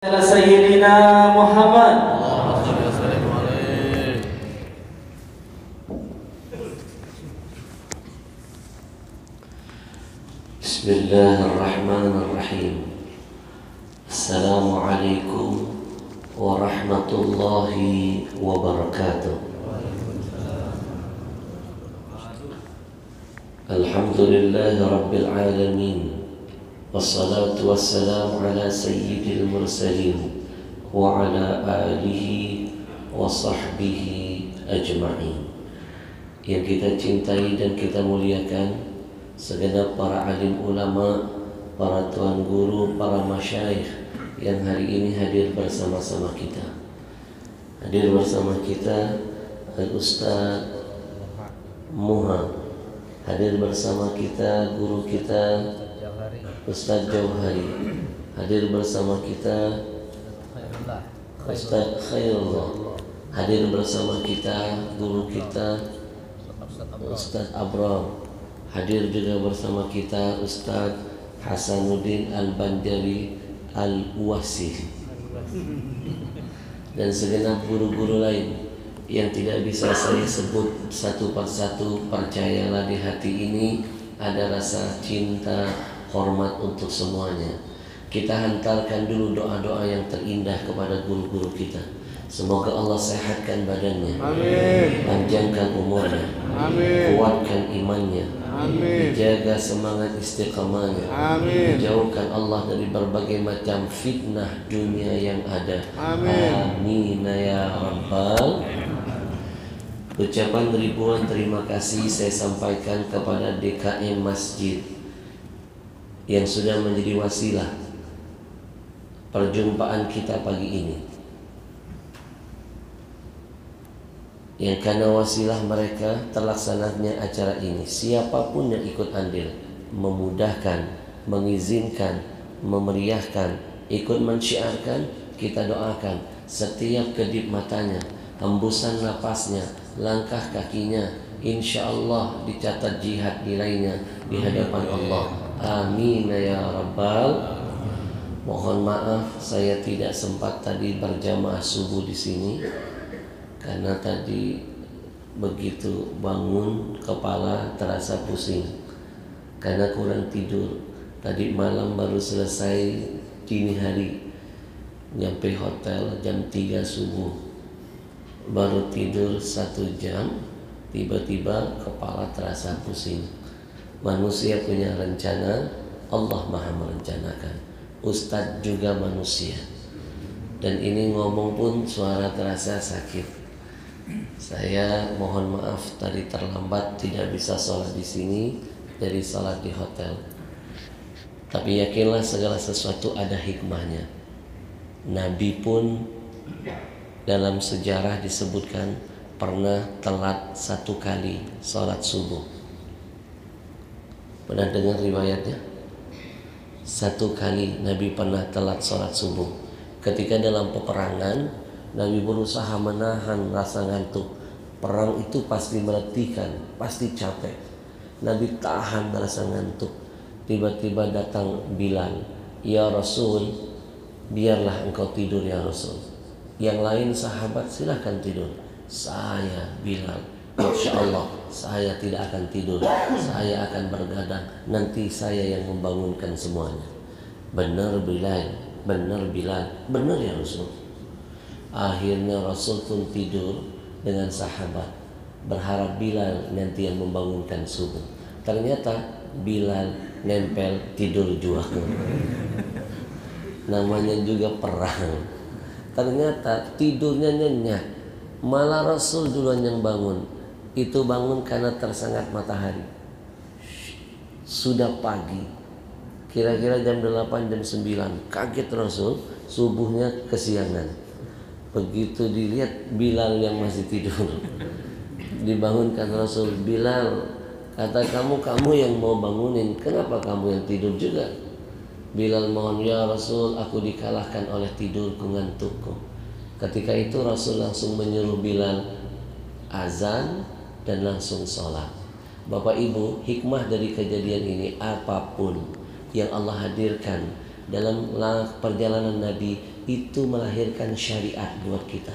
Sayyidina Muhammad. Bismillahirrahmanirrahim. Assalamualaikum warahmatullahi wabarakatuh. Alhamdulillahi rabbil alamin. Wassalatu wassalamu ala sayyidil mursalin wa ala alihi wa sahbihi ajma'in. Yang kita cintai dan kita muliakan segenap para alim ulama, para tuan guru, para masyayikh yang hari ini hadir bersama-sama kita. Hadir bersama kita Al-Ustaz Muha, hadir bersama kita guru kita Ustaz Jauhari, hadir bersama kita Ustaz Khairullah, hadir bersama kita guru kita Ustaz Abram, hadir juga bersama kita Ustaz Hasanuddin Al-Banjari Al-Uwasi, dan segenap guru-guru lain yang tidak bisa saya sebut satu persatu. Percayalah, di hati ini ada rasa cinta, hormat untuk semuanya. Kita hantarkan dulu doa-doa yang terindah kepada guru-guru kita. Semoga Allah sehatkan badannya, amin, panjangkan umurnya, amin, kuatkan imannya, amin, dijaga semangat istiqamahnya, amin, dijauhkan Allah dari berbagai macam fitnah dunia yang ada, amin, amin ya rabbal. Ucapan ribuan terima kasih saya sampaikan kepada DKM Masjid yang sudah menjadi wasilah perjumpaan kita pagi ini, yang karena wasilah mereka terlaksananya acara ini. Siapapun yang ikut andil, memudahkan, mengizinkan, memeriahkan, ikut mensyiarkan, kita doakan setiap kedip matanya, hembusan napasnya, langkah kakinya, insya Allah dicatat jihad nilainya di hadapan Allah. Amin ya rabbal. Mohon maaf saya tidak sempat tadi berjamaah subuh di sini karena tadi begitu bangun kepala terasa pusing karena kurang tidur. Tadi malam baru selesai dini hari, nyampe hotel jam 3 subuh, baru tidur 1 jam, tiba-tiba kepala terasa pusing. Manusia punya rencana, Allah maha merencanakan. Ustadz juga manusia, dan ini ngomong pun suara terasa sakit. Saya mohon maaf tadi terlambat, tidak bisa sholat di sini, jadi sholat di hotel. Tapi yakinlah segala sesuatu ada hikmahnya. Nabi pun dalam sejarah disebutkan pernah telat 1 kali sholat subuh. Pernah dengar riwayatnya? 1 kali Nabi pernah telat sholat subuh. Ketika dalam peperangan, Nabi berusaha menahan rasa ngantuk. Perang itu pasti meletihkan, pasti capek. Nabi tahan rasa ngantuk. Tiba-tiba datang Bilal, ya Rasul, biarlah engkau tidur ya Rasul. Yang lain sahabat silahkan tidur. Saya Bilal, insya Allah saya tidak akan tidur, saya akan bergadang, nanti saya yang membangunkan semuanya. Benar Bilal, benar Bilal, benar ya Rasul. Akhirnya Rasul pun tidur dengan sahabat, berharap Bilal nanti yang membangunkan subuh. Ternyata Bilal nempel tidur juga. Namanya juga perang. Ternyata tidurnya nyenyak, malah Rasul duluan yang bangun. Itu bangun karena tersengat matahari. Sudah pagi, kira-kira jam 8, jam 9, kaget Rasul, subuhnya kesiangan. Begitu dilihat Bilal yang masih tidur, dibangunkan Rasul. Bilal, kata kamu yang mau bangunin, kenapa kamu yang tidur juga? Bilal mohon, ya Rasul, aku dikalahkan oleh tidurku, ngantukku. Ketika itu Rasul langsung menyuruh Bilal azan dan langsung sholat. Bapak Ibu, hikmah dari kejadian ini, apapun yang Allah hadirkan dalam perjalanan Nabi itu melahirkan syariat buat kita.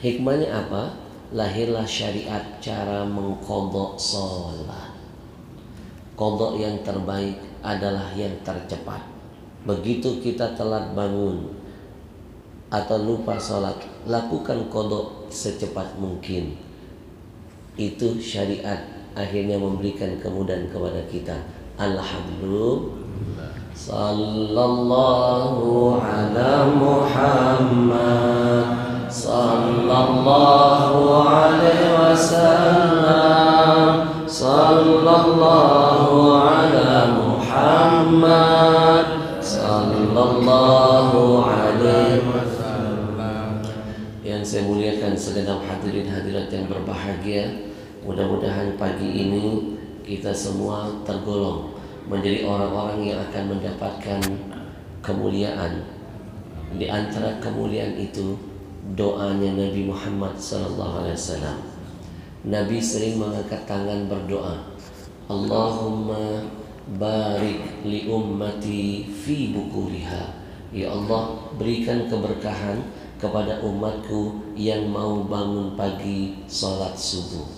Hikmahnya apa? Lahirlah syariat cara mengqadha sholat. Qadha yang terbaik adalah yang tercepat. Begitu kita telat bangun atau lupa sholat, lakukan qadha secepat mungkin. Itu syariat akhirnya memberikan kemudahan kepada kita. Alhamdulillah. Sallallahu ala Muhammad, sallallahu alaihi wasallam, sallallahu ala Muhammad, sallallahu alaihi wasallam. Yang saya muliakan segenap hadirin hadirat yang berbahagia, mudah-mudahan pagi ini kita semua tergolong menjadi orang-orang yang akan mendapatkan kemuliaan. Di antara kemuliaan itu doanya Nabi Muhammad SAW. Nabi sering mengangkat tangan berdoa, Allahumma barik li ummati fi bukuriha. Ya Allah, berikan keberkahan kepada umatku yang mau bangun pagi salat subuh.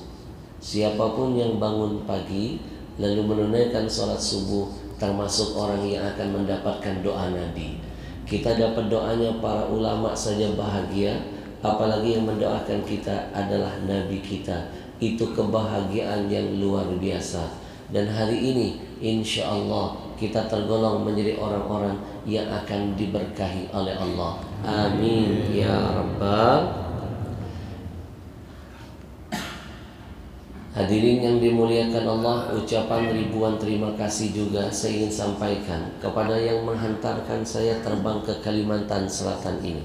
Siapapun yang bangun pagi lalu menunaikan salat subuh termasuk orang yang akan mendapatkan doa Nabi. Kita dapat doanya para ulama saja bahagia, apalagi yang mendoakan kita adalah Nabi kita. Itu kebahagiaan yang luar biasa. Dan hari ini insya Allah kita tergolong menjadi orang-orang yang akan diberkahi oleh Allah. Amin ya Rabbal. Hadirin yang dimuliakan Allah, ucapan ribuan terima kasih juga saya ingin sampaikan kepada yang menghantarkan saya terbang ke Kalimantan Selatan ini.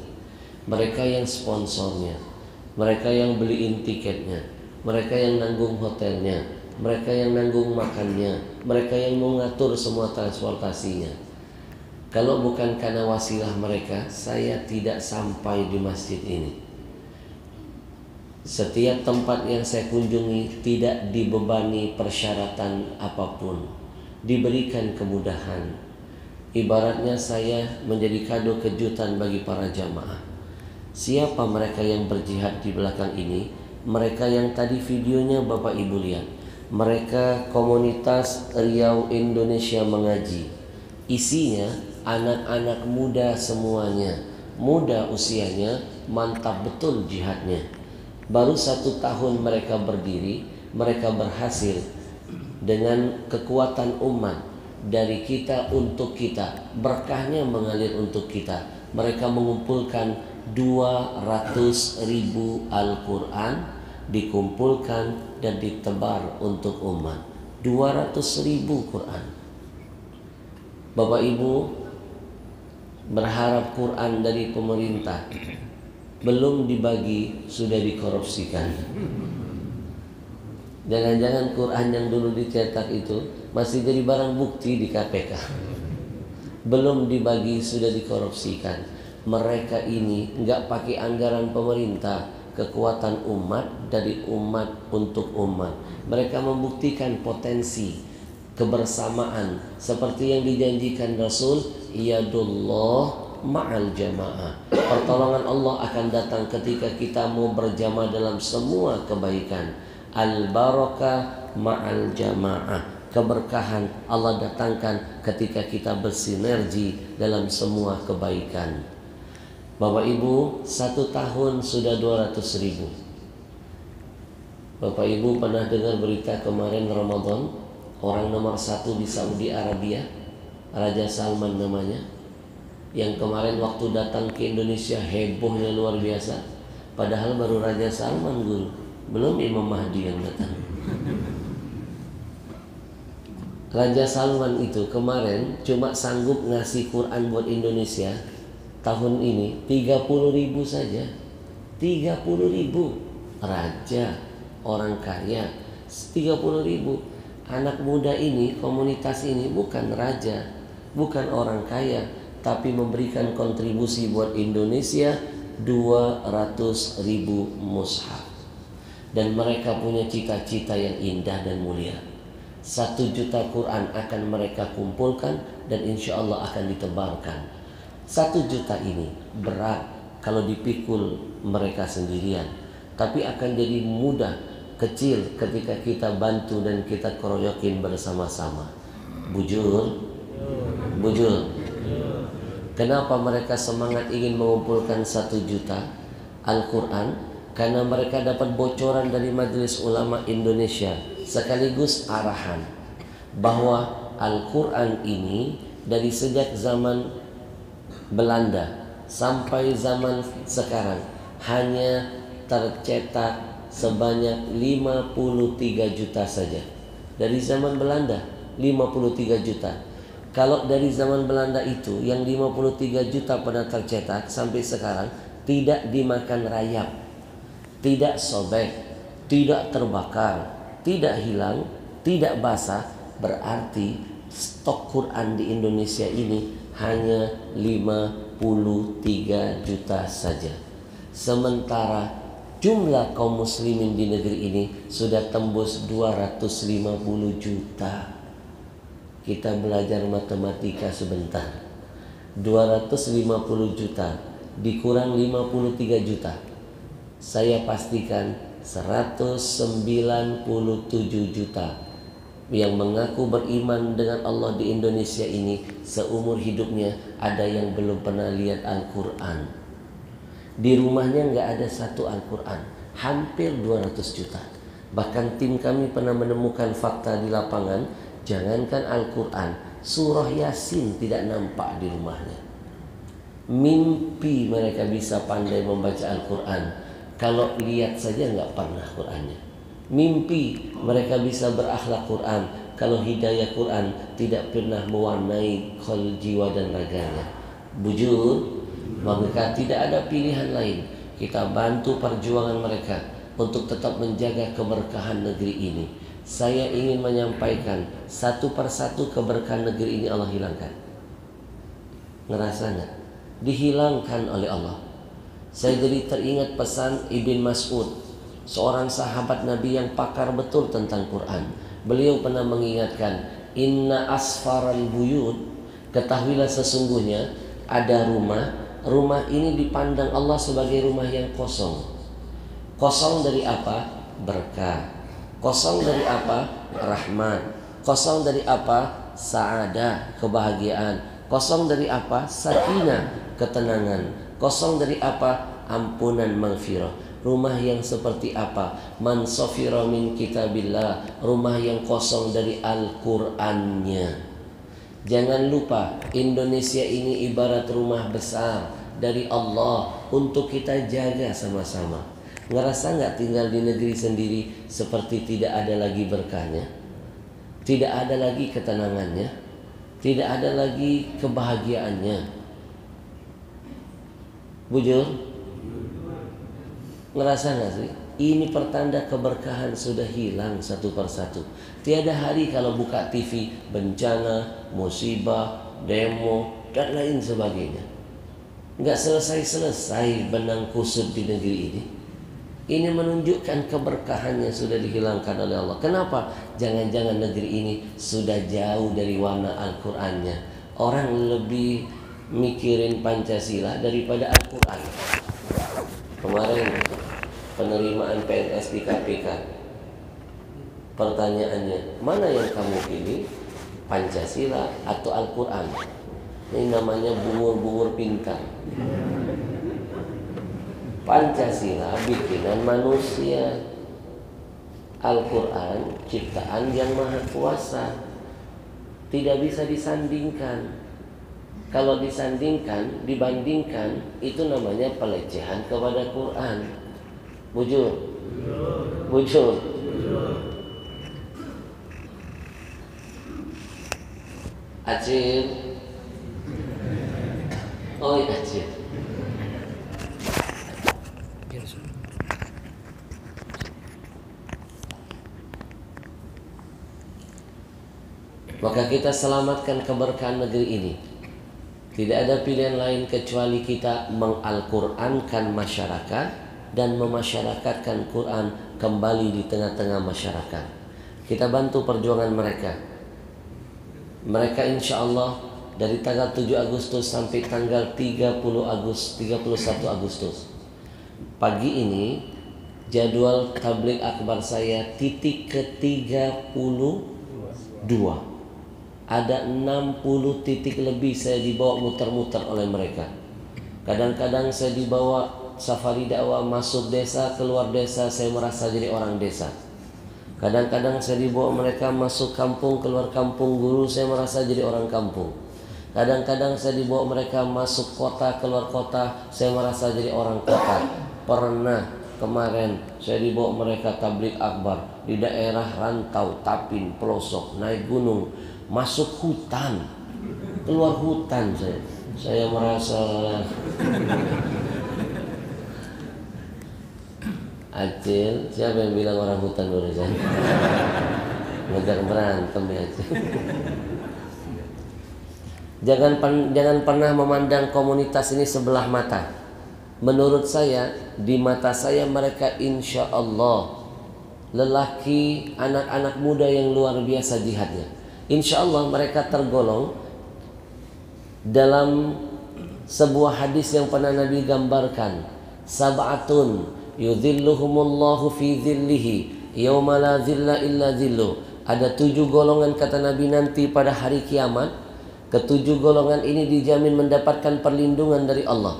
Mereka yang sponsornya, mereka yang beliin tiketnya, mereka yang nanggung hotelnya, mereka yang nanggung makannya, mereka yang mengatur semua transportasinya. Kalau bukan karena wasilah mereka, saya tidak sampai di masjid ini. Setiap tempat yang saya kunjungi tidak dibebani persyaratan apapun, diberikan kemudahan. Ibaratnya saya menjadi kado kejutan bagi para jamaah. Siapa mereka yang berjihad di belakang ini? Mereka yang tadi videonya Bapak Ibu lihat. Mereka komunitas Riau Indonesia Mengaji. Isinya anak-anak muda semuanya. Muda usianya, mantap betul jihadnya. Baru 1 tahun mereka berdiri, mereka berhasil dengan kekuatan umat dari kita untuk kita, berkahnya mengalir untuk kita. Mereka mengumpulkan 200.000 Al-Quran, dikumpulkan dan ditebar untuk umat. 200.000 Quran. Bapak Ibu berharap Quran dari pemerintah belum dibagi sudah dikorupsikan. Jangan-jangan Quran yang dulu dicetak itu masih jadi barang bukti di KPK. Belum dibagi sudah dikorupsikan. Mereka ini nggak pakai anggaran pemerintah, kekuatan umat dari umat untuk umat. Mereka membuktikan potensi kebersamaan seperti yang dijanjikan Rasul, yadullah ma'al jamaah. Pertolongan Allah akan datang ketika kita mau berjamaah dalam semua kebaikan. Al-barakah ma'al jamaah. Keberkahan Allah datangkan ketika kita bersinergi dalam semua kebaikan. Bapak Ibu, 1 tahun sudah 200.000. Bapak Ibu pernah dengar berita kemarin Ramadan, orang nomor 1 di Saudi Arabia, Raja Salman namanya, yang kemarin waktu datang ke Indonesia hebohnya luar biasa. Padahal baru Raja Salman guru, belum Imam Mahdi yang datang. Raja Salman itu kemarin cuma sanggup ngasih Quran buat Indonesia tahun ini 30.000 saja. 30.000. Raja, orang kaya, 30.000. Anak muda ini, komunitas ini bukan raja, bukan orang kaya, tapi memberikan kontribusi buat Indonesia 200.000 mushaf. Dan mereka punya cita-cita yang indah dan mulia. 1 juta Quran akan mereka kumpulkan dan insya Allah akan ditebarkan. 1 juta ini berat kalau dipikul mereka sendirian, tapi akan jadi mudah, kecil ketika kita bantu dan kita keroyokin bersama-sama. Bujur, bujur. Kenapa mereka semangat ingin mengumpulkan 1 juta Al-Quran? Karena mereka dapat bocoran dari Majelis Ulama Indonesia sekaligus arahan bahwa Al-Quran ini dari sejak zaman Belanda sampai zaman sekarang hanya tercetak sebanyak 53 juta saja. Dari zaman Belanda 53 juta. Kalau dari zaman Belanda itu yang 53 juta pernah tercetak sampai sekarang tidak dimakan rayap, tidak sobek, tidak terbakar, tidak hilang, tidak basah, berarti stok Quran di Indonesia ini hanya 53 juta saja. Sementara jumlah kaum muslimin di negeri ini sudah tembus 250 juta. Kita belajar matematika sebentar. 250 juta dikurang 53 juta. Saya pastikan 197 juta yang mengaku beriman dengan Allah di Indonesia ini seumur hidupnya ada yang belum pernah lihat Al-Quran. Di rumahnya nggak ada satu Al-Quran. Hampir 200 juta. Bahkan tim kami pernah menemukan fakta di lapangan, jangankan Al-Quran, surah Yasin tidak nampak di rumahnya. Mimpi mereka bisa pandai membaca Al-Quran, kalau lihat saja nggak pernah Qurannya. Mimpi mereka bisa berakhlak Quran, kalau hidayah Quran tidak pernah mewarnai jiwa dan raganya. Bujur, maka tidak ada pilihan lain. Kita bantu perjuangan mereka untuk tetap menjaga keberkahan negeri ini. Saya ingin menyampaikan satu persatu keberkahan negeri ini Allah hilangkan. Ngerasa nggak? Dihilangkan oleh Allah. Saya jadi teringat pesan Ibn Mas'ud, seorang sahabat Nabi yang pakar betul tentang Quran. Beliau pernah mengingatkan, inna asfaral buyut, ketahuilah sesungguhnya ada rumah ini dipandang Allah sebagai rumah yang kosong. Kosong dari apa? Berkah. Kosong dari apa? Rahmat. Kosong dari apa? Sa'adah, kebahagiaan. Kosong dari apa? Sakinah, ketenangan. Kosong dari apa? Ampunan, maghfirah. Rumah yang seperti apa? Man safira min kitabillah, rumah yang kosong dari Al-Qur'annya. Jangan lupa, Indonesia ini ibarat rumah besar dari Allah untuk kita jaga sama-sama. Ngerasa nggak tinggal di negeri sendiri seperti tidak ada lagi berkahnya, tidak ada lagi ketenangannya, tidak ada lagi kebahagiaannya? Bujur, ngerasa nggak sih? Ini pertanda keberkahan sudah hilang satu persatu. Tiada hari kalau buka TV bencana, musibah, demo dan lain sebagainya. Nggak selesai-selesai benang kusut di negeri ini. Ini menunjukkan keberkahannya sudah dihilangkan oleh Allah. Kenapa? Jangan-jangan negeri ini sudah jauh dari warna Al-Qur'annya. Orang lebih mikirin Pancasila daripada Al-Quran. Kemarin penerimaan PNS di KPK, pertanyaannya, mana yang kamu pilih, Pancasila atau Al-Quran? Ini namanya bungur-bungur pintar. Pancasila bikinan manusia, Al-Quran ciptaan yang maha kuasa, tidak bisa disandingkan. Kalau disandingkan, dibandingkan, itu namanya pelecehan kepada Quran. Bujur, bujur. Acil, oh iya Acil. Maka kita selamatkan keberkahan negeri ini. Tidak ada pilihan lain kecuali kita mengal-Qur'ankan masyarakat dan memasyarakatkan Quran kembali di tengah-tengah masyarakat. Kita bantu perjuangan mereka. Mereka insya Allah dari tanggal 7 Agustus sampai tanggal 31 Agustus. Pagi ini jadwal tabligh akbar saya titik ke-32. Ada 60 titik lebih saya dibawa muter-muter oleh mereka. Kadang-kadang saya dibawa safari dakwah, masuk desa, keluar desa, saya merasa jadi orang desa. Kadang-kadang saya dibawa mereka masuk kampung, keluar kampung, guru, saya merasa jadi orang kampung. Kadang-kadang saya dibawa mereka masuk kota, keluar kota, saya merasa jadi orang kota. Pernah kemarin saya dibawa mereka tabligh akbar di daerah rantau, Tapin, pelosok, naik gunung, masuk hutan, keluar hutan. Saya merasa Acil, siapa yang bilang orang hutan urusan? Ngajak berantem ya Acil. Jangan pernah memandang komunitas ini sebelah mata. Menurut saya, di mata saya mereka insya Allah lelaki, anak-anak muda yang luar biasa jihadnya. Insya Allah mereka tergolong dalam sebuah hadis yang pernah Nabi gambarkan. Sab'atun yudhilluhumullahu fi dhillihi yawma la dhilla illa dhilluh. Ada 7 golongan kata Nabi nanti pada hari kiamat. Ketujuh golongan ini dijamin mendapatkan perlindungan dari Allah,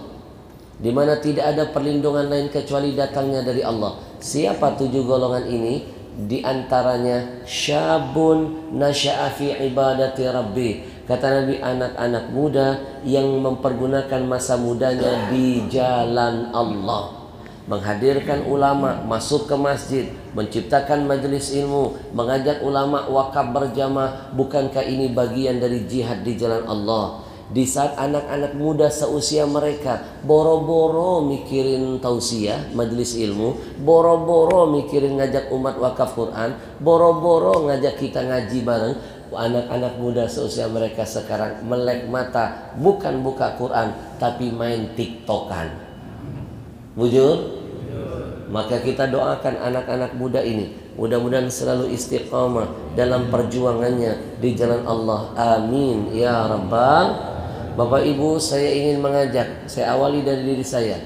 di mana tidak ada perlindungan lain kecuali datangnya dari Allah. Siapa 7 golongan ini? Di antaranya syabun nasya'a fi ibadati rabbi. Kata Nabi, anak-anak muda yang mempergunakan masa mudanya di jalan Allah. Menghadirkan ulama masuk ke masjid, menciptakan majelis ilmu, mengajak ulama wakaf berjamaah. Bukankah ini bagian dari jihad di jalan Allah? Di saat anak-anak muda seusia mereka boro-boro mikirin tausiah majelis ilmu, boro-boro mikirin ngajak umat wakaf Quran, boro-boro ngajak kita ngaji bareng. Anak-anak muda seusia mereka sekarang melek mata, bukan buka Quran tapi main TikTokan. Bujur? Maka kita doakan anak-anak muda ini, mudah-mudahan selalu istiqamah dalam perjuangannya di jalan Allah. Amin ya rabbal. Bapak Ibu, saya ingin mengajak, saya awali dari diri saya.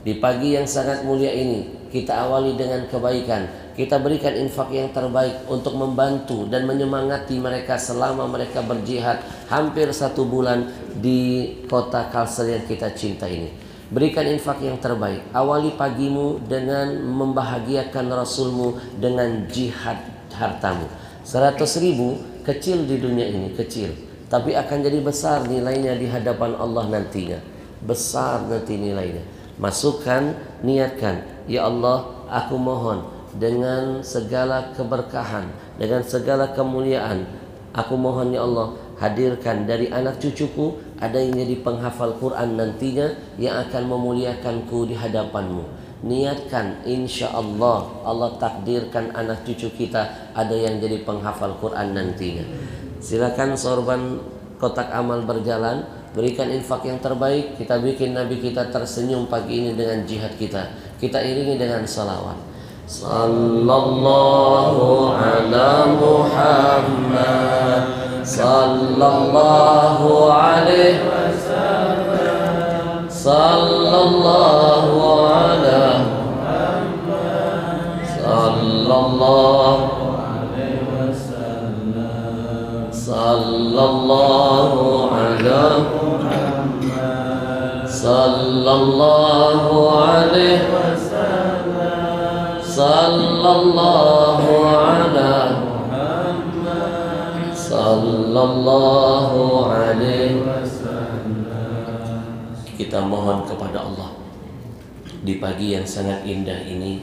Di pagi yang sangat mulia ini, kita awali dengan kebaikan. Kita berikan infak yang terbaik untuk membantu dan menyemangati mereka selama mereka berjihad hampir 1 bulan di kota Kalsel yang kita cinta ini. Berikan infak yang terbaik. Awali pagimu dengan membahagiakan Rasulmu dengan jihad hartamu. 100.000 kecil di dunia ini, kecil, tapi akan jadi besar nilainya di hadapan Allah nantinya. Besar nanti nilainya. Masukkan, niatkan, ya Allah, aku mohon dengan segala keberkahan, dengan segala kemuliaan, aku mohon ya Allah, hadirkan dari anak cucuku ada yang jadi penghafal Quran nantinya yang akan memuliakanku di hadapanmu. Niatkan, insya Allah Allah takdirkan anak cucu kita ada yang jadi penghafal Quran nantinya. Silakan sorban kotak amal berjalan, berikan infak yang terbaik. Kita bikin Nabi kita tersenyum pagi ini dengan jihad kita. Kita iringi dengan salawat. Sallallahu ala Muhammad, sallallahu alaihi wasallam, sallallahu ala Muhammad, sallallahu alaihi wasallam, sallallahu ala Muhammad, sallallahu alaihi wasallam, sallallahu ala Muhammad, sallallahu alaihi wasallam. Kita mohon kepada Allah di pagi yang sangat indah ini,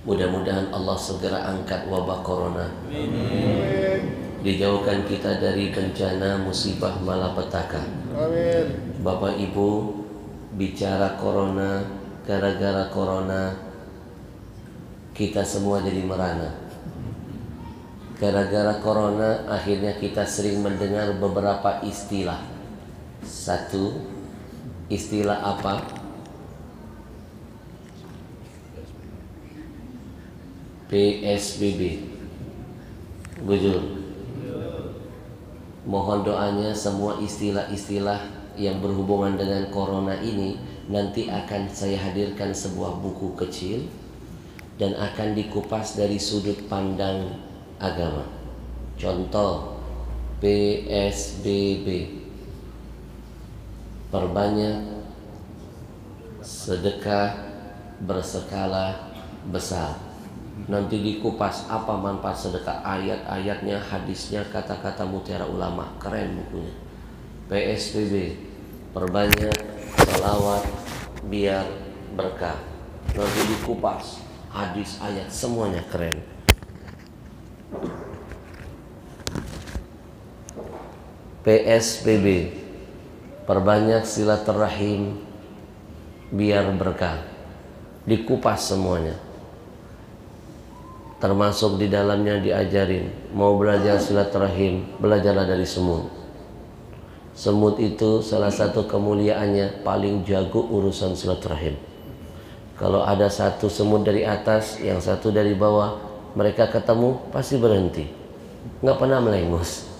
mudah-mudahan Allah segera angkat wabah corona. Amin. Dijauhkan kita dari bencana musibah malapetaka. Amin. Bapak Ibu, bicara corona, gara-gara corona kita semua jadi merana. Gara-gara corona akhirnya kita sering mendengar beberapa istilah. Satu, istilah apa? PSBB. Bujur. Mohon doanya semua istilah-istilah yang berhubungan dengan corona ini nanti akan saya hadirkan sebuah buku kecil dan akan dikupas dari sudut pandang agama. Contoh PSBB, perbanyak sedekah berskala besar. Nanti dikupas apa manfaat sedekah, ayat-ayatnya, hadisnya, kata-kata mutiara ulama. Keren bukunya. PSBB, perbanyak salawat biar berkah. Nanti dikupas hadis, ayat, semuanya keren. PSBB, perbanyak silaturahim biar berkah. Dikupas semuanya. Termasuk di dalamnya diajarin, mau belajar silaturahim, belajarlah dari semut. Semut itu salah satu kemuliaannya paling jago urusan silaturahim. Kalau ada satu semut dari atas, yang satu dari bawah, mereka ketemu pasti berhenti, nggak pernah melengus.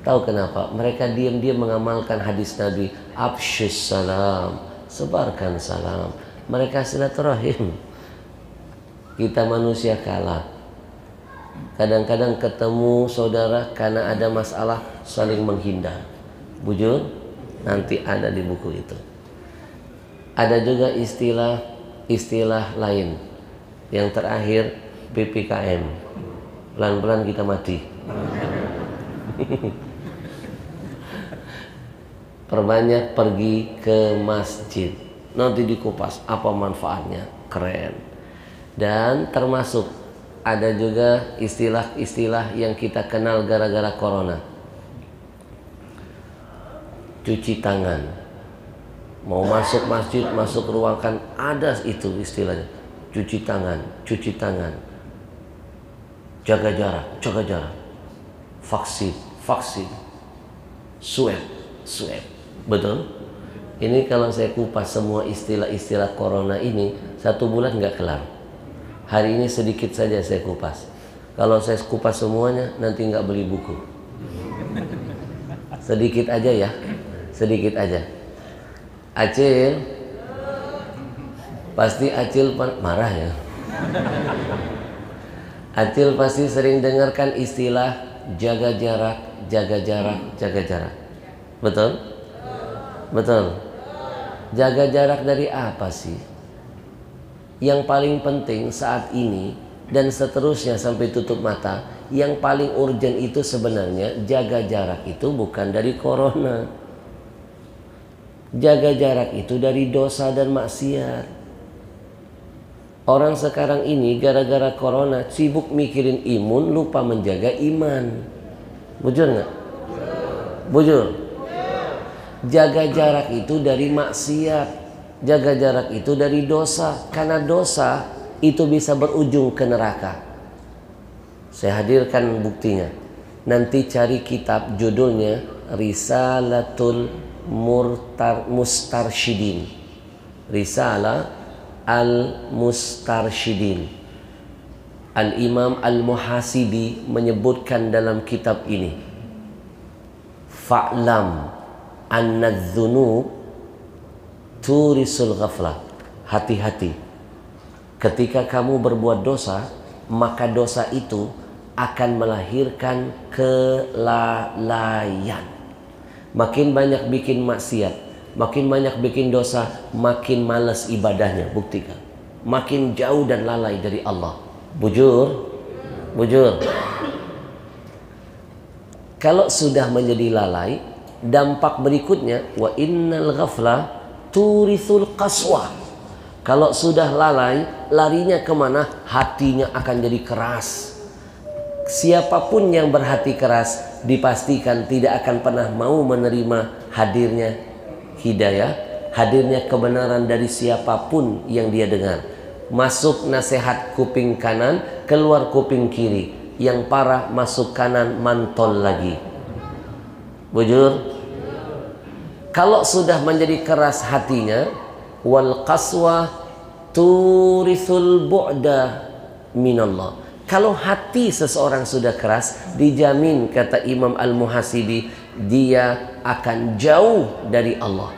Tahu kenapa? Mereka diam-diam mengamalkan hadis Nabi, afsyus salam, sebarkan salam. Mereka silaturahim. Kita manusia kalah. Kadang-kadang ketemu saudara karena ada masalah saling menghindar. Bujur, nanti ada di buku itu. Ada juga istilah lain. Yang terakhir PPKM. Pelan-pelan kita mati. Perbanyak pergi ke masjid. Nanti dikupas apa manfaatnya. Keren. Dan termasuk ada juga istilah-istilah yang kita kenal gara-gara corona. Cuci tangan. Mau masuk masjid, masuk ruangan, ada itu istilahnya. Cuci tangan, cuci tangan. Jaga jarak, jaga jarak. Vaksin, vaksin. Swab, swab. Betul? Ini kalau saya kupas semua istilah-istilah corona ini, 1 bulan nggak kelar. Hari ini sedikit saja saya kupas. Kalau saya kupas semuanya, nanti nggak beli buku. Sedikit aja ya, sedikit aja. Acil, pasti Acil marah ya. Acil pasti sering dengarkan istilah jaga jarak, jaga jarak, jaga jarak. Betul? Betul. Jaga jarak dari apa sih? Yang paling penting saat ini dan seterusnya sampai tutup mata, yang paling urgent itu sebenarnya jaga jarak itu bukan dari corona. Jaga jarak itu dari dosa dan maksiat. Orang sekarang ini gara-gara corona sibuk mikirin imun, lupa menjaga iman. Bujur nggak? Bujur. Jaga jarak itu dari maksiat. Jaga jarak itu dari dosa. Karena dosa itu bisa berujung ke neraka. Saya hadirkan buktinya. Nanti cari kitab judulnya Risalatul Mustarsyidin. Risalah Al-Mustarsyidin. Al-Imam Al-Muhasibi menyebutkan dalam kitab ini, fa'lam anna dzunub turisul ghaflah. Hati-hati, ketika kamu berbuat dosa, maka dosa itu akan melahirkan kelalaian. Makin banyak bikin maksiat, makin banyak bikin dosa, makin malas ibadahnya. Buktikan, makin jauh dan lalai dari Allah. Bujur, bujur. Kalau sudah menjadi lalai, dampak berikutnya wa innal ghaflah turithul qaswah. Kalau sudah lalai, larinya kemana? Hatinya akan jadi keras. Siapapun yang berhati keras dipastikan tidak akan pernah mau menerima hadirnya hidayah, hadirnya kebenaran dari siapapun yang dia dengar. Masuk nasihat kuping kanan, keluar kuping kiri. Yang parah masuk kanan, mantol lagi. Bujur. Kalau sudah menjadi keras hatinya, wal qaswah turithul bu'da minallah. Kalau hati seseorang sudah keras, dijamin kata Imam Al-Muhasibi, dia akan jauh dari Allah.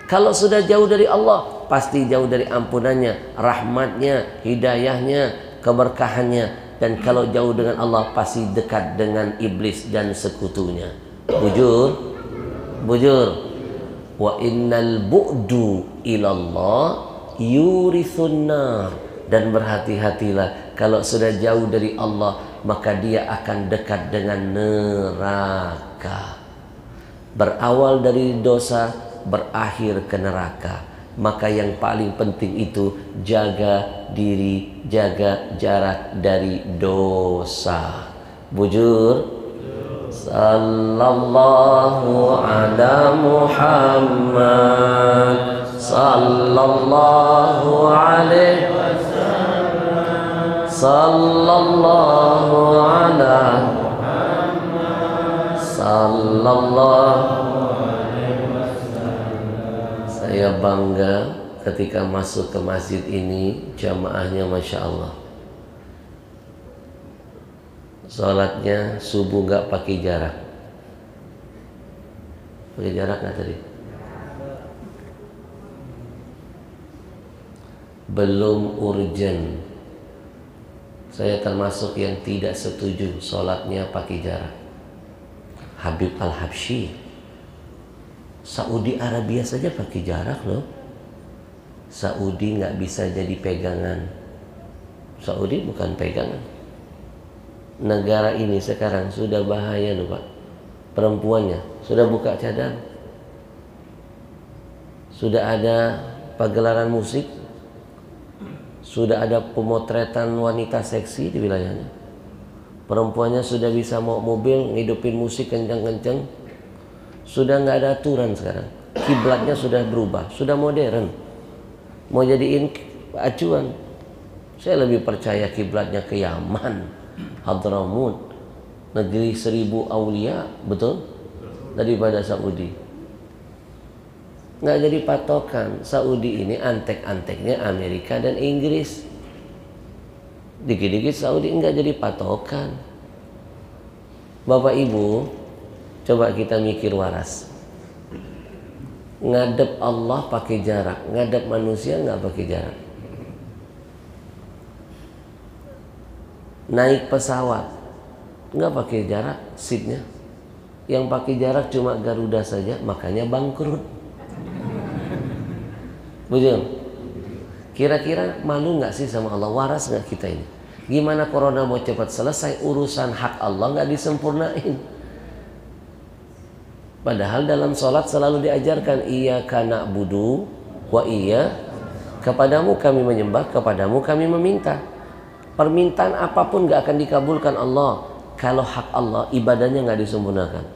Kalau sudah jauh dari Allah, pasti jauh dari ampunannya, rahmatnya, hidayahnya, keberkahannya. Dan kalau jauh dengan Allah, pasti dekat dengan iblis dan sekutunya. Bujur, bujur. Wa innal bu'du ilallah yurithun nar. Dan berhati-hatilah, kalau sudah jauh dari Allah, maka dia akan dekat dengan neraka. Berawal dari dosa, berakhir ke neraka. Maka yang paling penting itu jaga diri, jaga jarak dari dosa. Bujur. Sallallahu ala Muhammad, sallallahu alaihi wasallam, sallallahu ala Muhammad, sallallahu alaihi wasallam. Saya bangga ketika masuk ke masjid ini, jamaahnya Masya Allah. Sholatnya subuh nggak pakai jarak. Pakai jarak nggak tadi? Belum urgent. Saya termasuk yang tidak setuju sholatnya pakai jarak. Habib Al-Habsyi, Saudi Arabia saja pakai jarak loh. Saudi nggak bisa jadi pegangan. Saudi bukan pegangan. Negara ini sekarang sudah bahaya loh Pak. Perempuannya sudah buka cadar, sudah ada pagelaran musik, sudah ada pemotretan wanita seksi di wilayahnya. Perempuannya sudah bisa mau mobil ngidupin musik kencang-kencang. Sudah nggak ada aturan sekarang. Kiblatnya sudah berubah, sudah modern. Mau jadiin acuan. Saya lebih percaya kiblatnya ke Yaman, Hadramut, negeri 1000 aulia, betul? Daripada Saudi. Nggak jadi patokan. Saudi ini antek-anteknya Amerika dan Inggris. Dikit-dikit Saudi nggak jadi patokan. Bapak Ibu, coba kita mikir waras. Ngadep Allah pakai jarak, ngadep manusia nggak pakai jarak. Naik pesawat nggak pakai jarak seatnya. Yang pakai jarak cuma Garuda saja, makanya bangkrut. Betul? Kira-kira malu nggak sih sama Allah? Waras nggak kita ini? Gimana corona mau cepat selesai, urusan hak Allah nggak disempurnain? Padahal dalam sholat selalu diajarkan iyyaka na'budu wa kepadamu kami menyembah, kepadamu kami meminta. Permintaan apapun nggak akan dikabulkan Allah kalau hak Allah, ibadahnya nggak disempurnakan.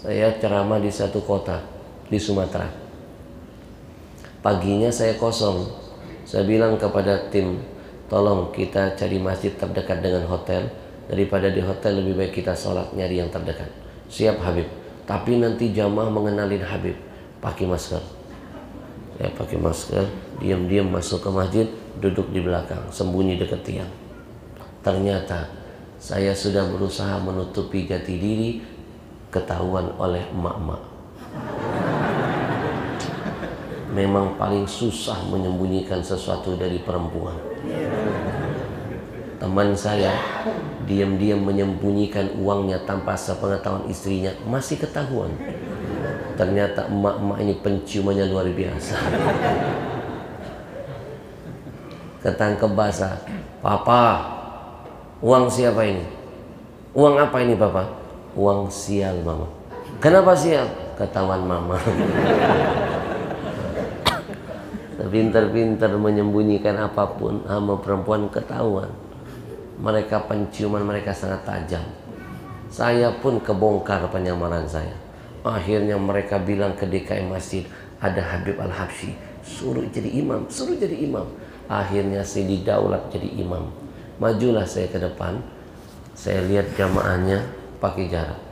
Saya ceramah di satu kota di Sumatera. Paginya saya kosong. Saya bilang kepada tim, tolong kita cari masjid terdekat dengan hotel. Daripada di hotel lebih baik kita sholat nyari yang terdekat. Siap Habib. Tapi nanti jamaah mengenalin Habib. Pakai masker. Saya pakai masker, diam-diam masuk ke masjid, duduk di belakang, sembunyi dekat tiang. Ternyata saya sudah berusaha menutupi jati diri, ketahuan oleh emak-emak. Memang paling susah menyembunyikan sesuatu dari perempuan. Teman saya diam-diam menyembunyikan uangnya tanpa sepengetahuan istrinya, masih ketahuan. Ternyata emak-emak ini penciumannya luar biasa. Ketangkep basah. Papa, uang siapa ini? Uang apa ini Papa? Uang sial Mama. Kenapa sial? Ketahuan Mama. Pintar-pintar menyembunyikan apapun sama perempuan ketahuan. Mereka penciuman mereka sangat tajam. Saya pun kebongkar penyamaran saya. Akhirnya mereka bilang ke DKM masjid, ada Habib Al-Habsyi, suruh jadi imam, suruh jadi imam. Akhirnya saya didaulat jadi imam. Majulah saya ke depan. Saya lihat jamaahnya pakai jarak.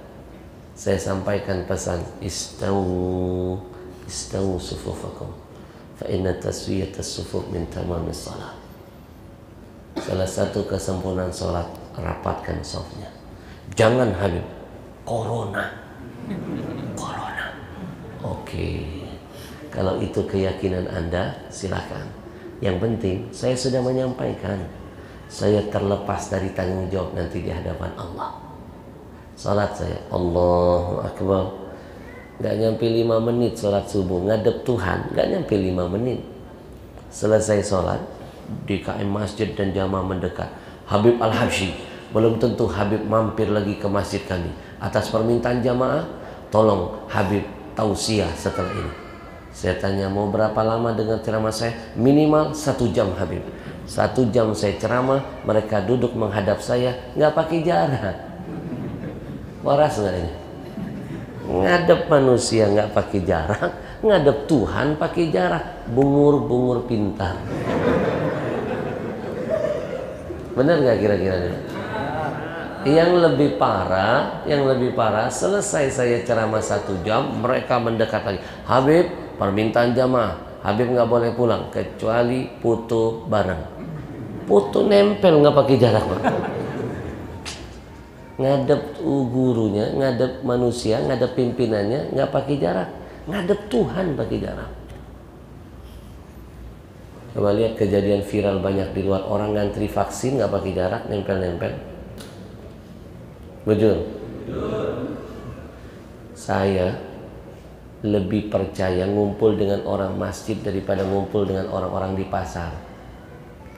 Saya sampaikan pesan, istawu sufufakum. Fa inna taswiyatas sufuf min tamamis salat. Salah satu kesempurnaan sholat, rapatkan safnya. Jangan Habib, corona. Oke, kalau itu keyakinan Anda, silakan. Yang penting saya sudah menyampaikan, saya terlepas dari tanggung jawab nanti di hadapan Allah. Salat saya, Allahu Akbar, gak nyampe 5 menit sholat subuh, ngadep Tuhan, gak nyampe 5 menit. Selesai sholat, di KM masjid dan jamaah mendekat, Habib Al-Habsyi, belum tentu Habib mampir lagi ke masjid kami. Atas permintaan jamaah, tolong Habib tausiah setelah ini. Saya tanya, mau berapa lama dengar ceramah saya? Minimal 1 jam Habib. 1 jam saya ceramah, mereka duduk menghadap saya, nggak pakai jarak. Waras nggak ini? Ngadep manusia nggak pakai jarak, ngadep Tuhan pakai jarak. Bungur-bungur pintar. Benar nggak kira-kira? Yang lebih parah, selesai saya ceramah 1 jam, mereka mendekat lagi. Habib, permintaan jamaah, Habib nggak boleh pulang kecuali foto bareng. Foto nempel nggak pakai jarak, Pak. Ngadep gurunya, ngadep manusia, ngadep pimpinannya nggak pakai jarak, ngadep Tuhan pakai jarak. Coba lihat kejadian viral banyak di luar, orang ngantri vaksin nggak pakai jarak, nempel-nempel. Betul. Saya lebih percaya ngumpul dengan orang masjid daripada ngumpul dengan orang-orang di pasar.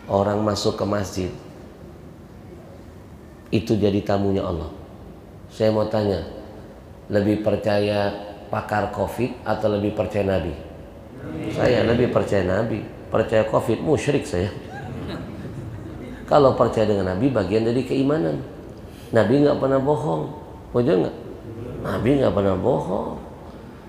Orang masuk ke masjid itu jadi tamunya Allah. Saya mau tanya, lebih percaya pakar COVID atau lebih percaya Nabi? Saya lebih percaya Nabi. Percaya COVID musyrik saya. Kalau percaya dengan Nabi bagian dari keimanan. Nabi nggak pernah bohong, betul nggak? Nabi nggak pernah bohong.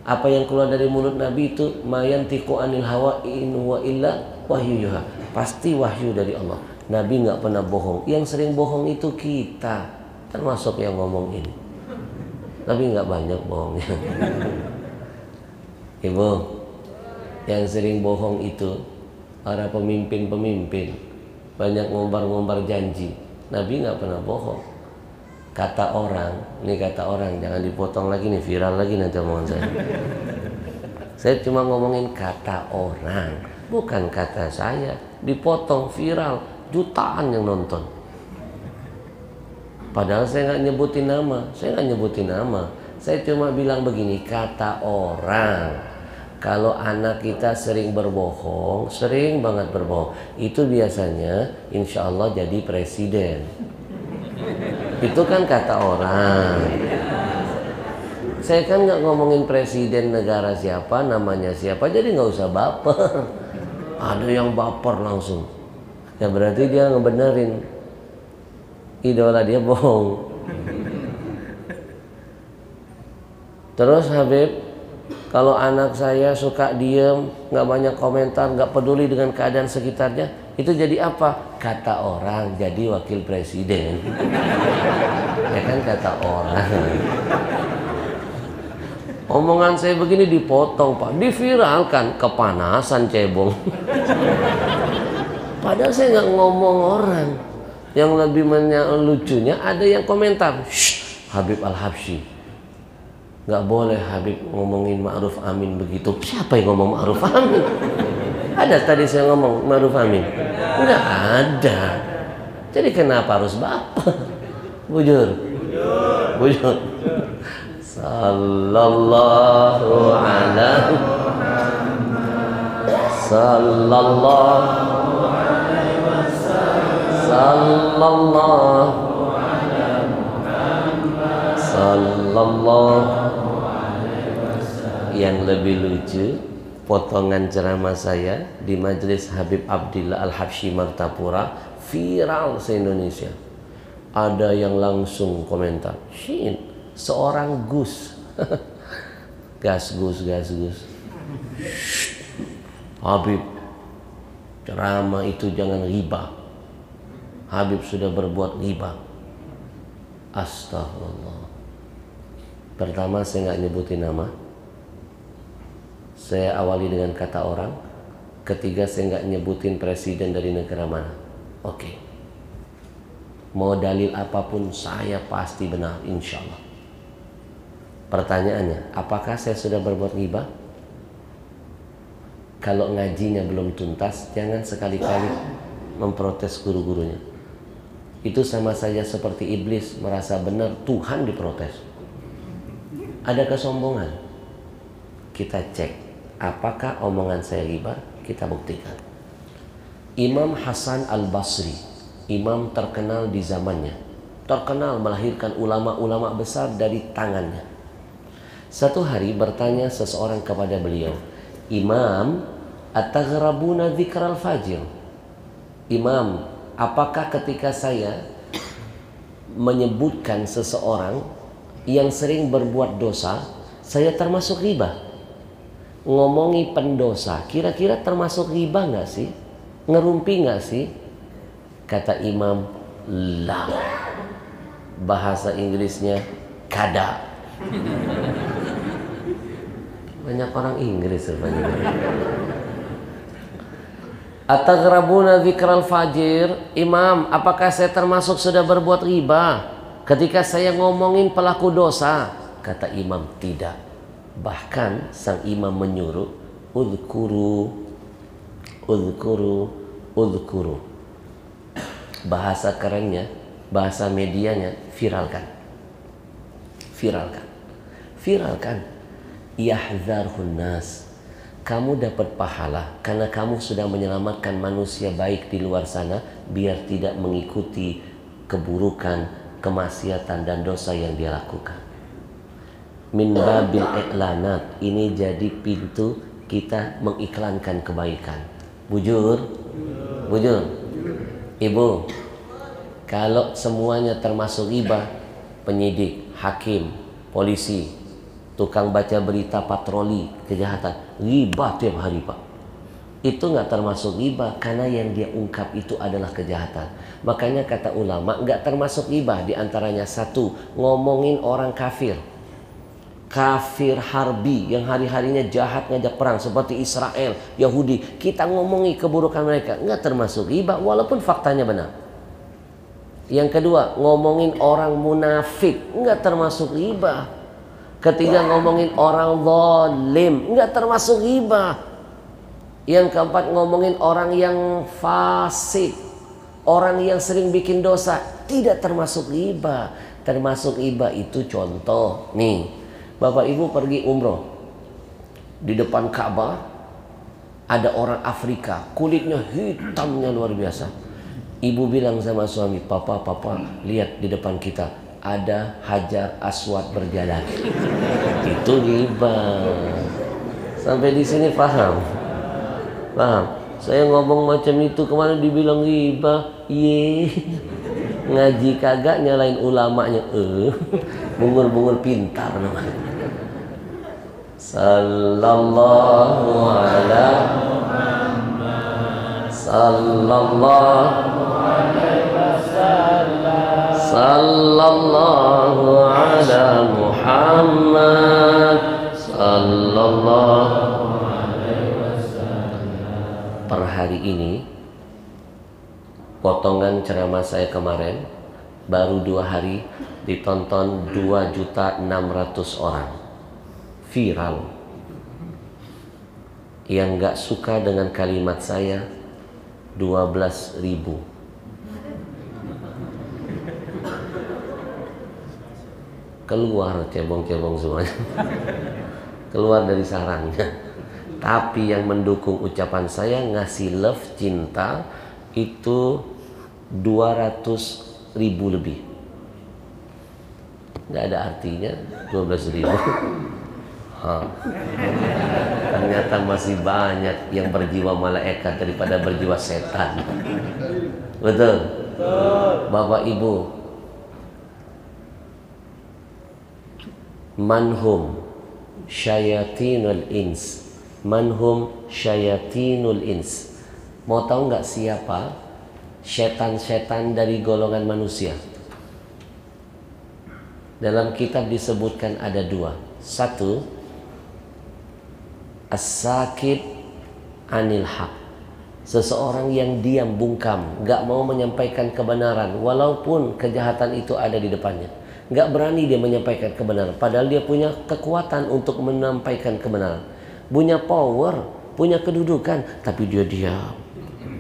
Apa yang keluar dari mulut Nabi itu mayantiqu anil hawa in huwa illa wahyu yuha. Pasti wahyu dari Allah. Nabi nggak pernah bohong. Yang sering bohong itu kita, termasuk yang ngomong ini. Tapi nggak banyak bohongnya. Ibu, yang sering bohong itu para pemimpin-pemimpin, banyak ngombar-ngombar janji. Nabi nggak pernah bohong. Kata orang, ini kata orang, jangan dipotong lagi nih, viral lagi nanti omongan saya. Saya cuma ngomongin kata orang, bukan kata saya. Dipotong viral, jutaan yang nonton. Padahal saya nggak nyebutin nama, saya cuma bilang begini, kata orang. Kalau anak kita sering berbohong, sering banget berbohong, itu biasanya insya Allah jadi presiden. Itu kan kata orang. Saya kan nggak ngomongin presiden negara siapa, namanya siapa, jadi nggak usah baper. Ada yang baper langsung, ya berarti dia ngebenerin idola dia bohong. Terus Habib, kalau anak saya suka diem, nggak banyak komentar, nggak peduli dengan keadaan sekitarnya, itu jadi apa? Kata orang, jadi wakil presiden. Ya kan kata orang. Omongan saya begini dipotong, Pak, diviralkan, kepanasan cebong. Padahal saya nggak ngomong orang. Yang lebih lucunya ada yang komentar, Habib Al-Habsyi, nggak boleh Habib ngomongin Ma'ruf Amin begitu. Siapa yang ngomong Ma'ruf Amin? Ada tadi saya ngomong Ma'ruf Amin? Nggak ada. Jadi kenapa harus baper? Bujur. Sallallahu alaihi sallallahu. Yang lebih lucu, potongan ceramah saya di majelis Habib Abdillah Al-Habsyi Martapura viral se-Indonesia. Ada yang langsung komentar, seorang Gus. gas Gus. Habib, ceramah itu jangan ghibah. Habib sudah berbuat ghibah. Astagfirullah. Pertama saya nggak nyebutin nama. Saya awali dengan kata orang. Ketiga saya nggak nyebutin presiden dari negara mana. Oke. Mau dalil apapun saya pasti benar, insya Allah. Pertanyaannya, apakah saya sudah berbuat ghibah? Kalau ngajinya belum tuntas, jangan sekali-kali memprotes guru-gurunya. Itu sama saja seperti iblis merasa benar, Tuhan diprotes. Ada kesombongan. Kita cek, apakah omongan saya ghibah? Kita buktikan. Imam Hasan Al-Basri, imam terkenal di zamannya, terkenal melahirkan ulama-ulama besar dari tangannya. Satu hari bertanya seseorang kepada beliau, Imam, ataghrabuna dzikral fajr? Imam, apakah ketika saya menyebutkan seseorang yang sering berbuat dosa, saya termasuk ghibah? Ngomongi pendosa, kira-kira termasuk ghibah nggak sih? Ngerumpi nggak sih? Kata imam, la. Bahasa Inggrisnya kada. Banyak orang Inggris rupanya. Ataghrabuna dzikral fajr? Imam, apakah saya termasuk sudah berbuat ghibah ketika saya ngomongin pelaku dosa? Kata imam, tidak. Bahkan sang imam menyuruh, udhkuru, udhkuru, udhkuru. Bahasa kerennya, bahasa medianya, viralkan. Viralkan. Viralkan. Yahzarhun nas. Kamu dapat pahala karena kamu sudah menyelamatkan manusia baik di luar sana biar tidak mengikuti keburukan, kemaksiatan dan dosa yang dia lakukan. Min babil iklanat, ini jadi pintu kita mengiklankan kebaikan. Bujur? Bujur? Ibu, kalau semuanya termasuk ghibah, penyidik, hakim, polisi, tukang baca berita patroli kejahatan, ghibah tiap hari Pak. Itu nggak termasuk ghibah karena yang dia ungkap itu adalah kejahatan. Makanya kata ulama nggak termasuk ghibah, diantaranya satu, ngomongin orang kafir, kafir harbi yang hari-harinya jahat ngajak perang seperti Israel, Yahudi, kita ngomongi keburukan mereka, nggak termasuk ghibah walaupun faktanya benar. Yang kedua, ngomongin orang munafik, nggak termasuk ghibah. Ketiga, ngomongin orang zalim, nggak termasuk ghibah. Yang keempat, ngomongin orang yang fasik, orang yang sering bikin dosa, tidak termasuk ghibah. Termasuk ghibah itu contoh nih, Bapak Ibu pergi umroh, di depan Ka'bah ada orang Afrika, kulitnya hitamnya luar biasa. Ibu bilang sama suami, papa, lihat di depan kita ada Hajar Aswad berjalan. Itu ghibah. Sampai di sini paham? Paham? Saya ngomong macam itu kemana dibilang ghibah? Ye, ngaji kagak nyalain ulamanya. Bungur-bungur pintar namanya. Sallallahu ala Muhammad. Sallallahu alaihi wasallam. Sallallahu ala Muhammad. Sallallahu alaihi wasallam. Per hari ini potongan ceramah saya kemarin baru 2 hari ditonton 2.600.000 orang. Viral. Yang gak suka dengan kalimat saya 12.000. Keluar cebong-cebong semuanya. Keluar dari sarangnya. Tapi yang mendukung ucapan saya, ngasih love, cinta, itu 200.000 lebih. Nggak ada artinya 12.000. Ternyata masih banyak yang berjiwa malaikat daripada berjiwa setan. Betul? Bapak Ibu, manhum syayatinul ins, manhum syayatinul ins. Mau tahu nggak siapa setan-setan dari golongan manusia? Dalam kitab disebutkan ada 2. Satu, as-sakit anil haq, Seseorang yang diam bungkam, nggak mau menyampaikan kebenaran, walaupun kejahatan itu ada di depannya. Nggak berani dia menyampaikan kebenaran, padahal dia punya kekuatan untuk menyampaikan kebenaran. Punya power, punya kedudukan, tapi dia diam.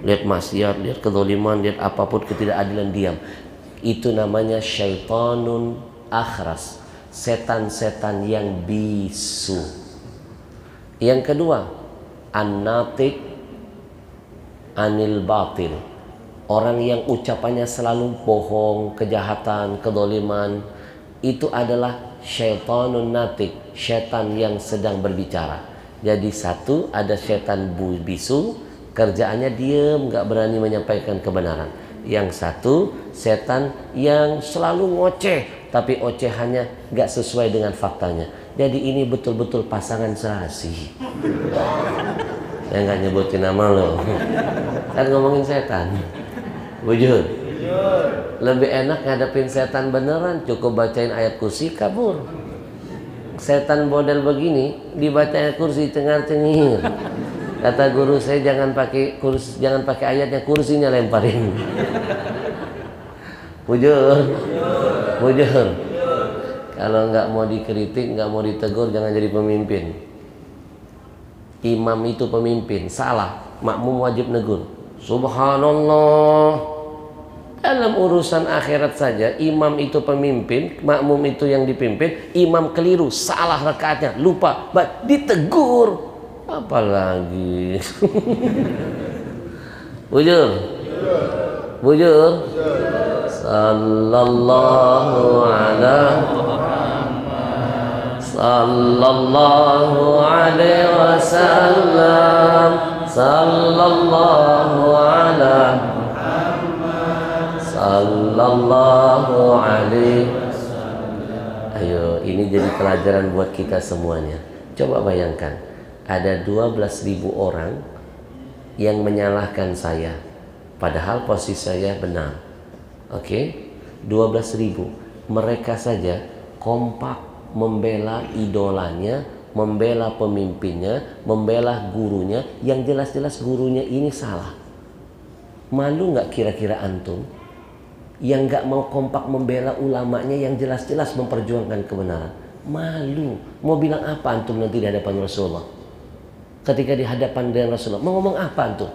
Lihat maksiat, lihat kezaliman, lihat apapun ketidakadilan, diam. Itu namanya syaitanun akhras, setan-setan yang bisu. Yang kedua, an-natiq anil batil, orang yang ucapannya selalu bohong, kejahatan, kedoliman, itu adalah syaitanun natik, setan yang sedang berbicara. Jadi satu, ada setan bisu, kerjaannya diem, nggak berani menyampaikan kebenaran. Yang satu, setan yang selalu ngoceh, tapi ocehannya nggak sesuai dengan faktanya. Jadi ini betul-betul pasangan serasi. Saya nggak nyebutin nama lo, kan ngomongin setan. Bujur. Lebih enak ngadepin setan beneran, cukup bacain ayat kursi kabur. Setan model begini dibaca ayat kursi cengar-cengir. Kata guru saya, jangan pakai ayatnya, kursinya lemparin. Bujur. Kalau nggak mau dikritik, nggak mau ditegur, jangan jadi pemimpin. Imam itu pemimpin, salah, makmum wajib negur. Subhanallah. Dalam urusan akhirat saja, imam itu pemimpin, makmum itu yang dipimpin. Imam keliru, salah rakaatnya, lupa, ditegur. Apalagi bujur. Sallallahu alaihi sallallahu alaihi wasallam, sallallahu ala Muhammad, sallallahu alaihi wasallam. Ayo, ini jadi pelajaran buat kita semuanya. Coba bayangkan, ada 12.000 orang yang menyalahkan saya, padahal posisi saya benar. Oke, 12.000. Mereka saja kompak membela idolanya, membela pemimpinnya, membela gurunya, yang jelas-jelas gurunya ini salah. Malu nggak kira-kira antum yang nggak mau kompak membela ulamanya yang jelas-jelas memperjuangkan kebenaran? Malu. Mau bilang apa antum nanti di hadapan Rasulullah? Ketika di hadapan dengan Rasulullah, mau ngomong apa antum?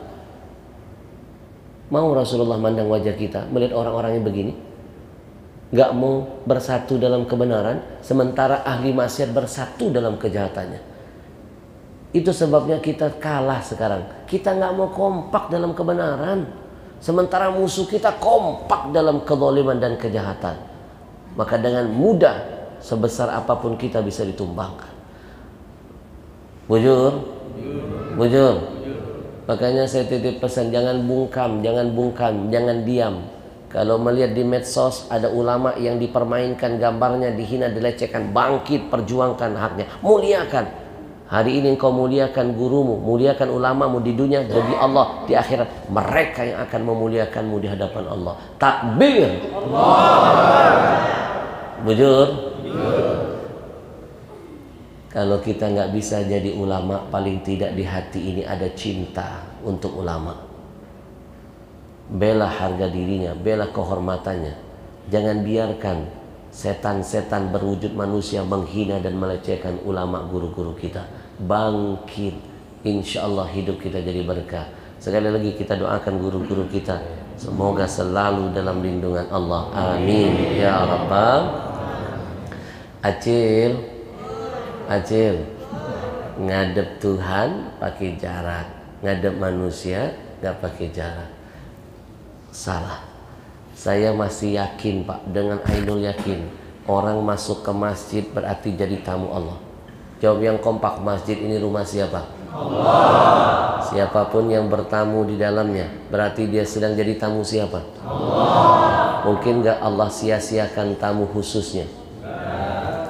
Mau Rasulullah mandang wajah kita, melihat orang-orang yang begini? Gak mau bersatu dalam kebenaran, sementara ahli maksiat bersatu dalam kejahatannya. Itu sebabnya kita kalah sekarang. Kita gak mau kompak dalam kebenaran, sementara musuh kita kompak dalam kezaliman dan kejahatan. Maka dengan mudah, sebesar apapun kita bisa ditumbangkan. Bujur. Makanya saya titip pesan, jangan bungkam, jangan diam. Kalau melihat di medsos ada ulama yang dipermainkan gambarnya, dihina, dilecehkan, bangkit, perjuangkan haknya, muliakan. Hari ini engkau muliakan gurumu, muliakan ulamamu di dunia, demi Allah di akhirat mereka yang akan memuliakanmu di hadapan Allah. Takbir. Bujur. Kalau kita nggak bisa jadi ulama, paling tidak di hati ini ada cinta untuk ulama. Bela harga dirinya, bela kehormatannya. Jangan biarkan setan-setan berwujud manusia menghina dan melecehkan ulama guru-guru kita. Bangkit, insya Allah hidup kita jadi berkah. Sekali lagi kita doakan guru-guru kita, semoga selalu dalam lindungan Allah. Amin ya Rabbal. Acil, ngadep Tuhan pakai jarak, ngadep manusia nggak pakai jarak. Salah. Saya masih yakin Pak, dengan ainul yakin, orang masuk ke masjid berarti jadi tamu Allah. Jawab yang kompak, masjid ini rumah siapa? Allah. Siapapun yang bertamu di dalamnya berarti dia sedang jadi tamu siapa? Allah. Mungkin gak Allah sia-siakan tamu khususnya?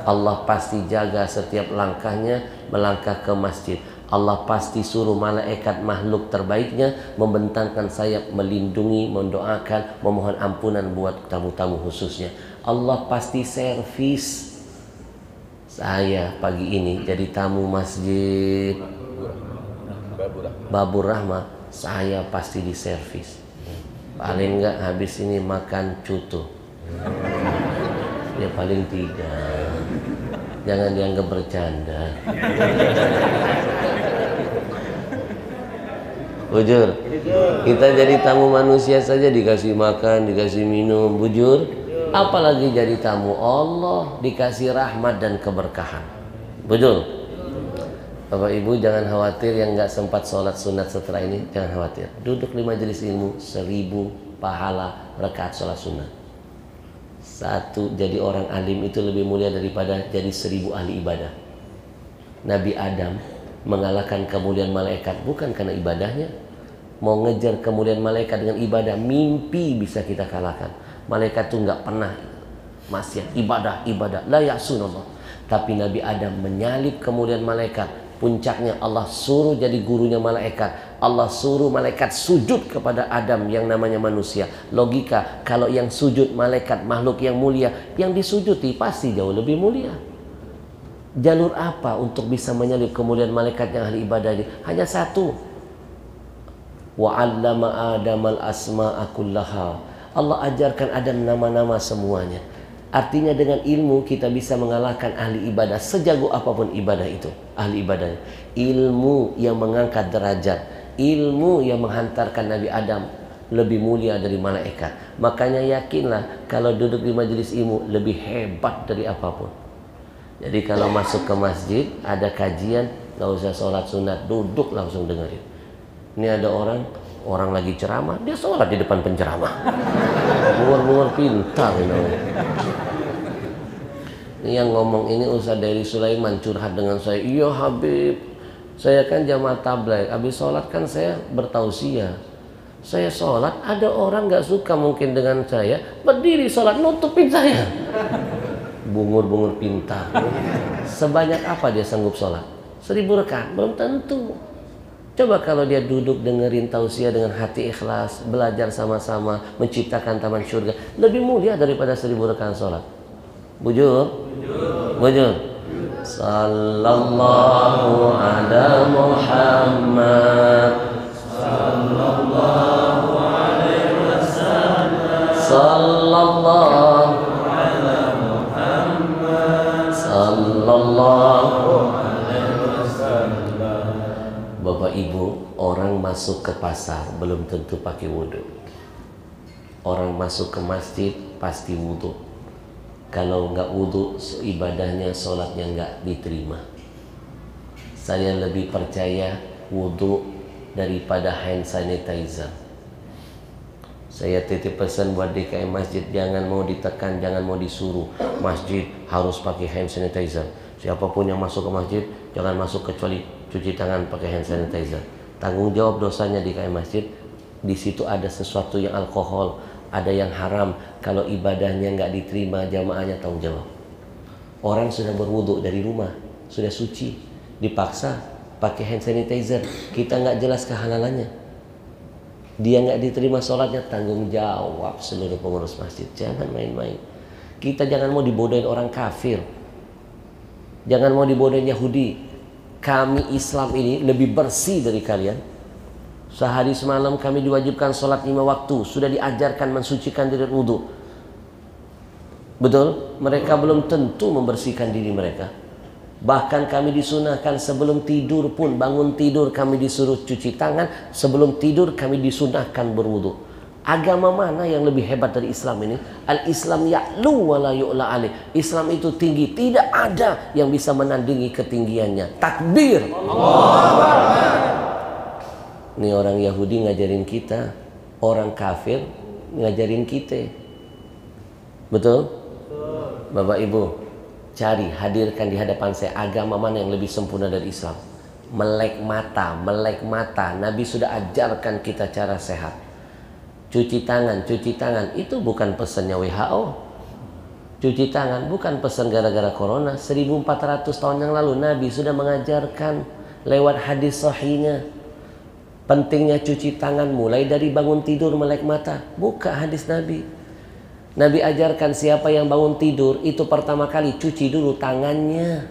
Allah pasti jaga setiap langkahnya melangkah ke masjid. Allah pasti suruh malaikat makhluk terbaiknya membentangkan sayap, melindungi, mendoakan, memohon ampunan buat tamu-tamu khususnya. Allah pasti servis. Saya pagi ini jadi tamu masjid Babur Rahmah. saya pasti diservis. Paling enggak habis ini makan cutu. Ya paling tidak. Jangan dianggap bercanda. Bujur, kita jadi tamu manusia saja dikasih makan, dikasih minum, bujur. Apalagi jadi tamu Allah, dikasih rahmat dan keberkahan. Bujur. Bapak Ibu jangan khawatir yang nggak sempat sholat sunat setelah ini, jangan khawatir. Duduk di majelis ilmu 1000 pahala rakaat sholat sunat. Satu, jadi orang alim itu lebih mulia daripada jadi 1000 ahli ibadah. Nabi Adam mengalahkan kemuliaan malaikat bukan karena ibadahnya. Mau ngejar kemuliaan malaikat dengan ibadah, mimpi bisa kita kalahkan. Malaikat tuh nggak pernah maksiat, ibadah, la ya'sunallah. Tapi Nabi Adam menyalip kemuliaan malaikat. Puncaknya Allah suruh jadi gurunya malaikat. Allah suruh malaikat sujud kepada Adam yang namanya manusia. Logika, kalau yang sujud malaikat makhluk yang mulia, yang disujuti pasti jauh lebih mulia. Jalur apa untuk bisa menyalip kemuliaan malaikat yang ahli ibadah ini? Hanya satu. Wa 'allama Adamal asma'a kullaha. Allah ajarkan Adam nama-nama semuanya. Artinya dengan ilmu kita bisa mengalahkan ahli ibadah sejago apapun ibadah itu. Ahli ibadahnya. Ilmu yang mengangkat derajat. Ilmu yang menghantarkan Nabi Adam lebih mulia dari malaikat. Makanya yakinlah kalau duduk di majelis ilmu lebih hebat dari apapun. Jadi kalau masuk ke masjid ada kajian, nggak usah sholat sunat, duduk langsung dengerin. Ini ada orang lagi ceramah, dia sholat di depan penceramah. Bungur-bungur pintar ini. Yang ngomong ini Ustaz Dairi Sulaiman curhat dengan saya. Iya Habib, saya kan jamaah tabligh, habis sholat kan saya bertausiah. Saya sholat, ada orang gak suka mungkin dengan saya, berdiri sholat nutupin saya. Bungur-bungur pintar. Sebanyak apa dia sanggup sholat? 1000 rakaat? Belum tentu. Coba kalau dia duduk dengerin tausiah dengan hati ikhlas, belajar sama-sama, menciptakan taman surga, lebih mulia daripada 1000 rakaat sholat. Bujur? Bujur? Sallallahu ala Muhammad, sallallahu alaihi wasallam, sallallahu ala Muhammad, sallallahu. Bapak Ibu, orang masuk ke pasar belum tentu pakai wudhu. Orang masuk ke masjid pasti wudhu. Kalau nggak wudhu, ibadahnya, sholatnya nggak diterima. Saya lebih percaya wudhu daripada hand sanitizer. Saya titip pesan buat DKM Masjid, jangan mau ditekan, jangan mau disuruh. Masjid harus pakai hand sanitizer. Siapapun yang masuk ke masjid, jangan masuk kecuali cuci tangan pakai hand sanitizer. Tanggung jawab dosanya di DKM Masjid. Di situ ada sesuatu yang alkohol, ada yang haram. Kalau ibadahnya nggak diterima, jamaahnya tanggung jawab. Orang sudah berwudu dari rumah, sudah suci, dipaksa pakai hand sanitizer. Kita nggak jelas kehalalannya. Dia nggak diterima sholatnya, tanggung jawab seluruh pengurus masjid. Jangan main-main. Kita jangan mau dibodohin orang kafir. Jangan mau dibodohin Yahudi. Kami Islam ini lebih bersih dari kalian. Sehari semalam kami diwajibkan sholat 5 waktu. Sudah diajarkan mensucikan diri wudhu. Betul? Mereka belum tentu membersihkan diri mereka. Bahkan kami disunahkan sebelum tidur pun, bangun tidur kami disuruh cuci tangan. Sebelum tidur kami disunahkan berwudhu. Agama mana yang lebih hebat dari Islam ini? Al-Islam ya'lu wa la yu'la alaih. Islam itu tinggi, tidak ada yang bisa menandingi ketinggiannya. Takbir. Ini orang Yahudi ngajarin kita, orang kafir ngajarin kita. Betul? Bapak Ibu, cari, hadirkan di hadapan saya agama mana yang lebih sempurna dari Islam. Melek mata, melek mata. Nabi sudah ajarkan kita cara sehat. Cuci tangan itu bukan pesannya WHO. Cuci tangan bukan pesan gara-gara corona. 1400 tahun yang lalu Nabi sudah mengajarkan lewat hadis sahihnya. Pentingnya cuci tangan mulai dari bangun tidur melek mata. Buka hadis Nabi. Nabi ajarkan siapa yang bangun tidur itu pertama kali cuci dulu tangannya.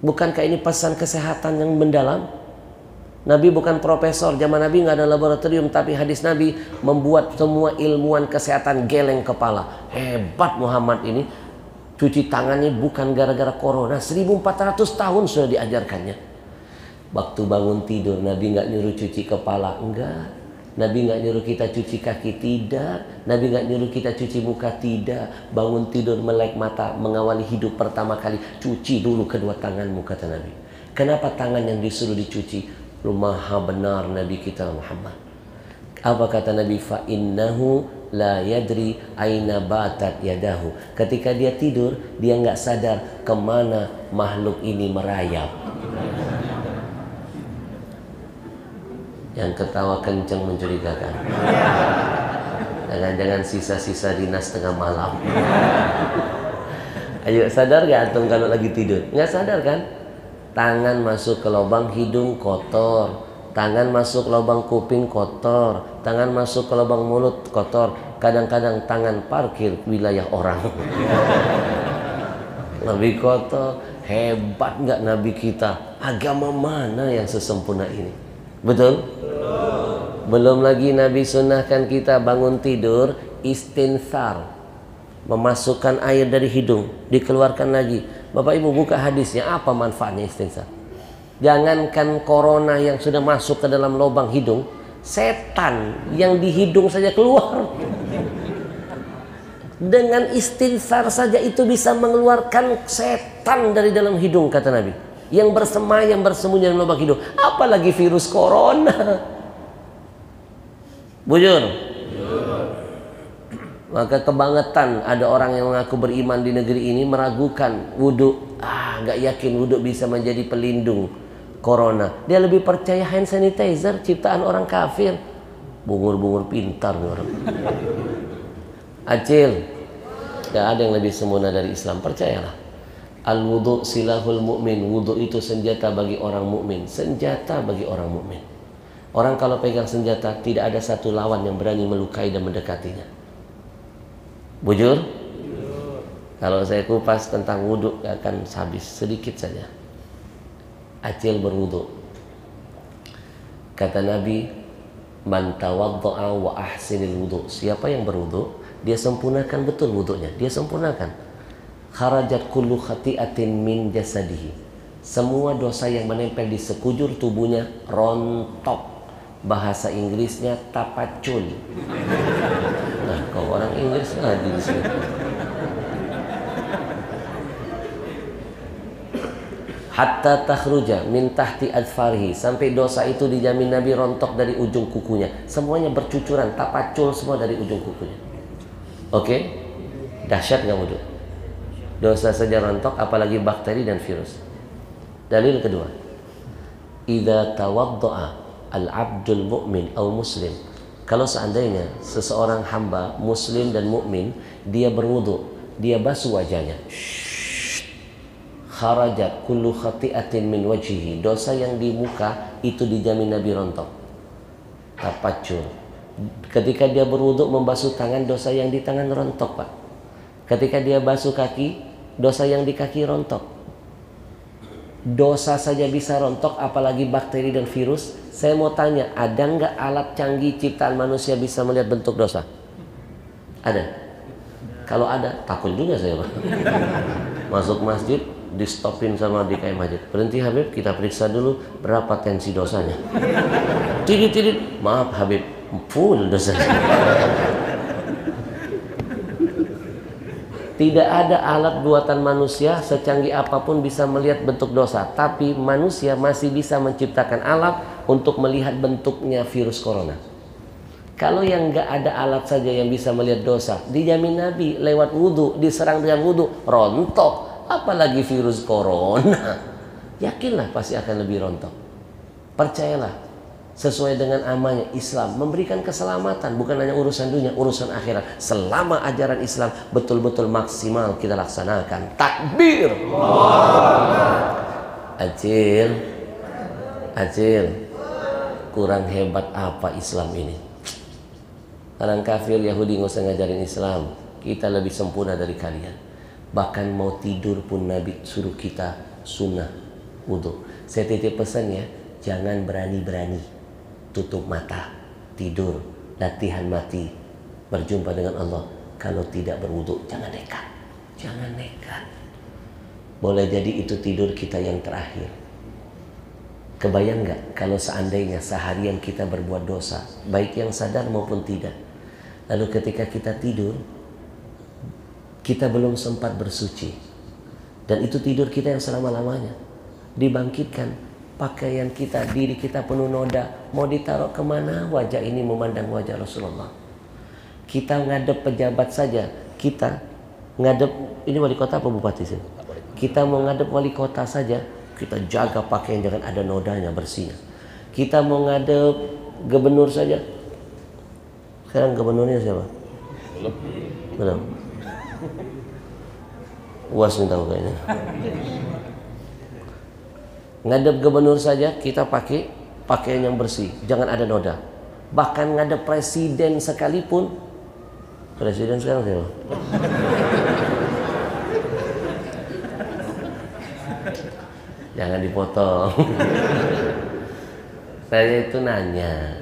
Bukankah ini pesan kesehatan yang mendalam? Nabi bukan profesor, zaman Nabi nggak ada laboratorium, tapi hadis Nabi membuat semua ilmuwan kesehatan geleng kepala. Hebat Muhammad ini, cuci tangannya bukan gara-gara corona, 1400 tahun sudah diajarkannya. Waktu bangun tidur Nabi nggak nyuruh cuci kepala, enggak. Nabi nggak nyuruh kita cuci kaki, tidak. Nabi nggak nyuruh kita cuci muka, tidak. Bangun tidur melek mata, mengawali hidup pertama kali, cuci dulu kedua tanganmu, kata Nabi. Kenapa tangan yang disuruh dicuci? Lu maha benar Nabi kita Muhammad. Apa kata Nabi? Fa innahu la yadri aina batat yadahu. Ketika dia tidur, dia nggak sadar kemana makhluk ini merayap. Yang ketawa kenceng mencurigakan. Jangan-jangan sisa-sisa dinas tengah malam. Ayo, sadar gak antum kalau lagi tidur? Nggak sadar kan? Tangan masuk ke lubang hidung kotor, tangan masuk ke lubang kuping kotor, tangan masuk ke lubang mulut kotor. Kadang-kadang tangan parkir wilayah orang. Lebih kotor. Hebat nggak Nabi kita? Agama mana yang sesempurna ini? Betul? Belum lagi Nabi sunnahkan kita bangun tidur istinsar, memasukkan air dari hidung, dikeluarkan lagi. Bapak Ibu buka hadisnya, apa manfaatnya istinsar? Jangankan corona yang sudah masuk ke dalam lubang hidung, setan yang di hidung saja keluar. Dengan istinsar saja itu bisa mengeluarkan setan dari dalam hidung, kata Nabi. Yang bersemayam bersembunyi dalam lubang hidung. Apalagi virus corona. Bujur. Maka kebangetan ada orang yang mengaku beriman di negeri ini meragukan wudhu. Nggak yakin wudhu bisa menjadi pelindung corona. Dia lebih percaya hand sanitizer ciptaan orang kafir. Bungur-bungur pintar nih orang. Acil, nggak ada yang lebih sempurna dari Islam, percayalah. Al-wudu silahul mu'min. Wudu itu senjata bagi orang mukmin, senjata bagi orang mukmin. Orang kalau pegang senjata, tidak ada satu lawan yang berani melukai dan mendekatinya. Bujur? Kalau saya kupas tentang wudu, gak akan habis, sedikit saja. Acil berwudu. Kata Nabi, man tawadda'a wa ahsinil wudu. Siapa yang berwudu, dia sempurnakan betul wudunya, dia sempurnakan. Kharajat kullu khati'atin min jasadihi. Semua dosa yang menempel di sekujur tubuhnya rontok. Bahasa Inggrisnya tapacul. Nah, kau orang Inggris lagi di sini. Hatta takhruja min tahti adfarihi, sampai dosa itu dijamin Nabi rontok dari ujung kukunya. Semuanya bercucuran, tapacul semua dari ujung kukunya. Oke? Dahsyat nggak wudu? Dosa saja rontok, apalagi bakteri dan virus. Dalil kedua, idza tawadda'a al-abdul mu'min atau muslim. Kalau seandainya seseorang hamba muslim dan mukmin, dia berwudu, dia basuh wajahnya, kharajat kullu khati'atin min wajhihi. Dosa yang di muka itu dijamin Nabi rontok. Tapacur. Ketika dia berwudu membasuh tangan, dosa yang di tangan rontok, Pak. Ketika dia basuh kaki, dosa yang di kaki rontok. Dosa saja bisa rontok, apalagi bakteri dan virus. Saya mau tanya, ada nggak alat canggih ciptaan manusia bisa melihat bentuk dosa? Ada? Kalau ada, takut juga saya, Pak. Masuk masjid, di stopin sama DKM masjid. Berhenti Habib, kita periksa dulu berapa tensi dosanya. Tidit, maaf Habib, full dosanya. Tidak ada alat buatan manusia secanggih apapun bisa melihat bentuk dosa. Tapi manusia masih bisa menciptakan alat untuk melihat bentuknya virus corona. Kalau yang nggak ada alat saja yang bisa melihat dosa, dijamin Nabi lewat wudhu, diserang dengan wudhu, rontok. Apalagi virus corona. Yakinlah pasti akan lebih rontok. Percayalah. Sesuai dengan amannya Islam memberikan keselamatan, bukan hanya urusan dunia, urusan akhirat. Selama ajaran Islam betul-betul maksimal kita laksanakan. Takbir. Acil, kurang hebat apa Islam ini? Orang kafir Yahudi nggak usah ngajarin Islam. Kita lebih sempurna dari kalian. Bahkan mau tidur pun Nabi suruh kita sunnah wudu. Saya titip pesan ya, Jangan berani-berani tutup mata, tidur, latihan mati, berjumpa dengan Allah. Kalau tidak berwudu, jangan nekat. Jangan nekat. Boleh jadi itu tidur kita yang terakhir. Kebayang nggak kalau seandainya seharian kita berbuat dosa, baik yang sadar maupun tidak. Lalu ketika kita tidur, kita belum sempat bersuci. Dan itu tidur kita yang selama-lamanya. Dibangkitkan, pakaian kita, diri kita penuh noda. Mau ditaruh kemana wajah ini memandang wajah Rasulullah? Kita ngadep pejabat saja. Kita ngadep, ini wali kota apa bupati sih? Kita mau ngadep wali kota saja, kita jaga pakaian jangan ada nodanya, bersihnya. Kita mau ngadep gubernur saja. Sekarang gubernurnya siapa? Belum. UAS nih tahu kayaknya. Ngadep gubernur saja kita pakai pakaian yang bersih, jangan ada noda. Bahkan ngadep presiden sekalipun, presiden sekarang siapa? Jangan dipotong. Saya itu nanya,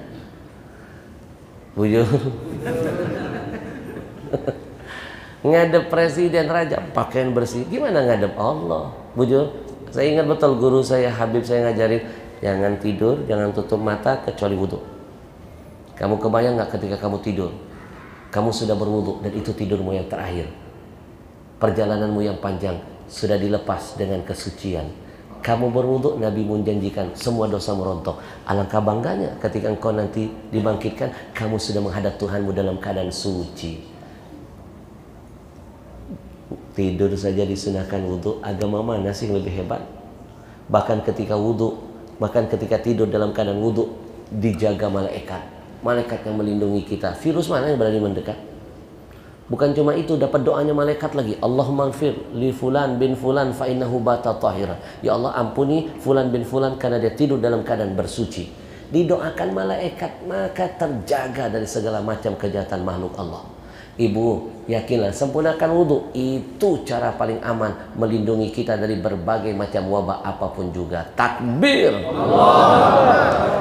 bujur. Ngadep presiden raja pakaian bersih, gimana ngadep Allah, bujur? Saya ingat betul guru saya, Habib saya ngajarin, jangan tidur, jangan tutup mata kecuali wudhu. Kamu kebayang nggak ketika kamu tidur, kamu sudah berwudhu dan itu tidurmu yang terakhir. Perjalananmu yang panjang sudah dilepas dengan kesucian. Kamu berwudhu, Nabi menjanjikan semua dosa merontok. Alangkah bangganya ketika engkau nanti dibangkitkan, kamu sudah menghadap Tuhanmu dalam keadaan suci. Tidur saja disunahkan wudhu, agama mana sih yang lebih hebat? Bahkan ketika wudhu, bahkan ketika tidur dalam keadaan wudhu, dijaga malaikat. Malaikat yang melindungi kita. Virus mana yang berani mendekat? Bukan cuma itu, dapat doanya malaikat lagi. Allahumma ighfir li fulan bin fulan fa innahu bata tahira. Ya Allah, ampuni fulan bin fulan karena dia tidur dalam keadaan bersuci. Didoakan malaikat, maka terjaga dari segala macam kejahatan makhluk Allah. Ibu, yakinlah, sempurnakan wudhu. Itu cara paling aman melindungi kita dari berbagai macam wabah apapun juga. Takbir! Allah.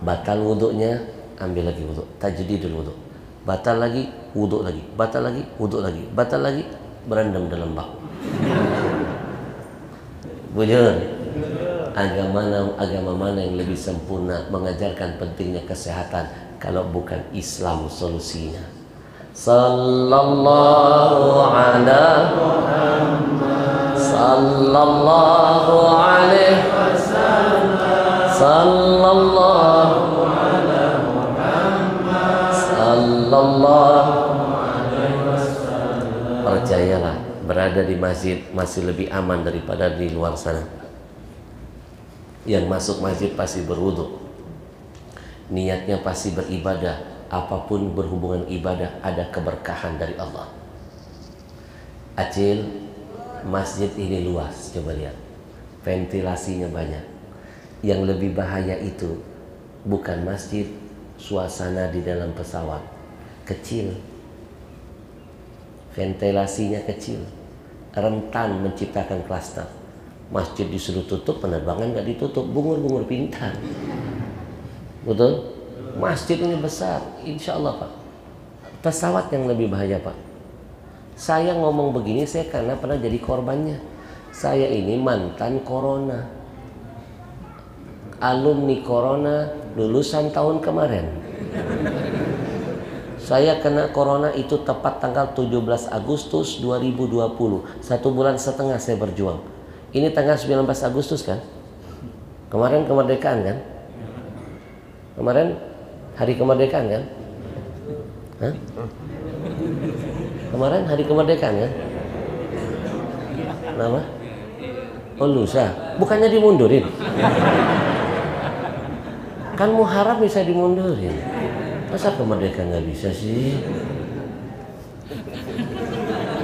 Batal wudhunya, ambil lagi wudhu. Tajdidul wudhu. Batal lagi, wudhu lagi. Batal lagi, wudhu lagi. Batal lagi, berendam dalam bak. Bujur, agama mana yang lebih sempurna mengajarkan pentingnya kesehatan kalau bukan Islam solusinya? Sallallahu ala Muhammad, sallallahu alaihi wasallam, sallallahu ala Muhammad, sallallahu alaihi wasallam. Percayalah, berada di masjid masih lebih aman daripada di luar sana. Yang masuk masjid pasti berwudu, niatnya pasti beribadah. Apapun berhubungan ibadah ada keberkahan dari Allah. Acil, masjid ini luas, coba lihat, ventilasinya banyak. Yang lebih bahaya itu bukan masjid, suasana di dalam pesawat kecil, ventilasinya kecil, rentan menciptakan klaster. Masjid disuruh tutup, penerbangan nggak ditutup, bungur-bungur pintar. Betul? Masjid ini besar, insya Allah Pak. Pesawat yang lebih bahaya Pak. Saya ngomong begini saya karena pernah jadi korbannya. Saya ini mantan corona, alumni corona lulusan tahun kemarin. Saya kena corona itu tepat tanggal 17 Agustus 2020. 1 bulan setengah saya berjuang. Ini tanggal 19 Agustus kan? Kemarin kemerdekaan kan? Kemarin hari kemerdekaan kan? Hah? Kemarin hari kemerdekaan kan? Kenapa? Oh lusa. Bukannya dimundurin? Kan Muharram bisa dimundurin. Masa kemerdekaan nggak bisa sih?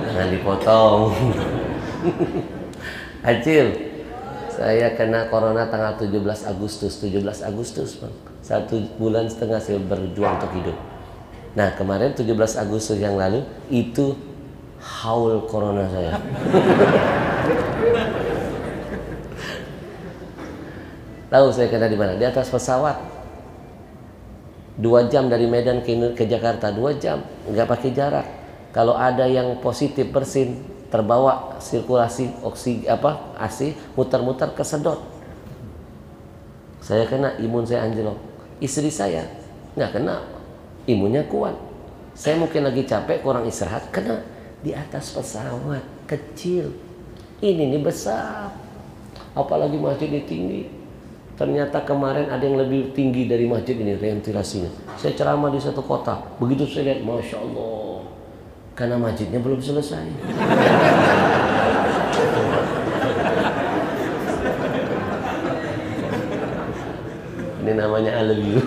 Jangan dipotong. Acil, saya kena corona tanggal 17 Agustus. 17 Agustus Bang. 1 bulan setengah saya berjuang untuk hidup. Nah kemarin 17 Agustus yang lalu itu haul corona saya. Tahu saya kena di mana? Di atas pesawat. 2 jam dari Medan ke Jakarta, 2 jam, nggak pakai jarak. Kalau ada yang positif bersin, terbawa sirkulasi AC, muter-muter kesedot. Saya kena, imun saya anjlok. Istri saya nggak kena, imunnya kuat. Saya mungkin lagi capek, kurang istirahat, kena di atas pesawat kecil. Ini nih besar, apalagi masjid ini tinggi. Ternyata kemarin ada yang lebih tinggi dari masjid ini ventilasinya. Saya ceramah di satu kota, begitu saya lihat, Masya Allah, karena masjidnya belum selesai. Ini namanya I love you.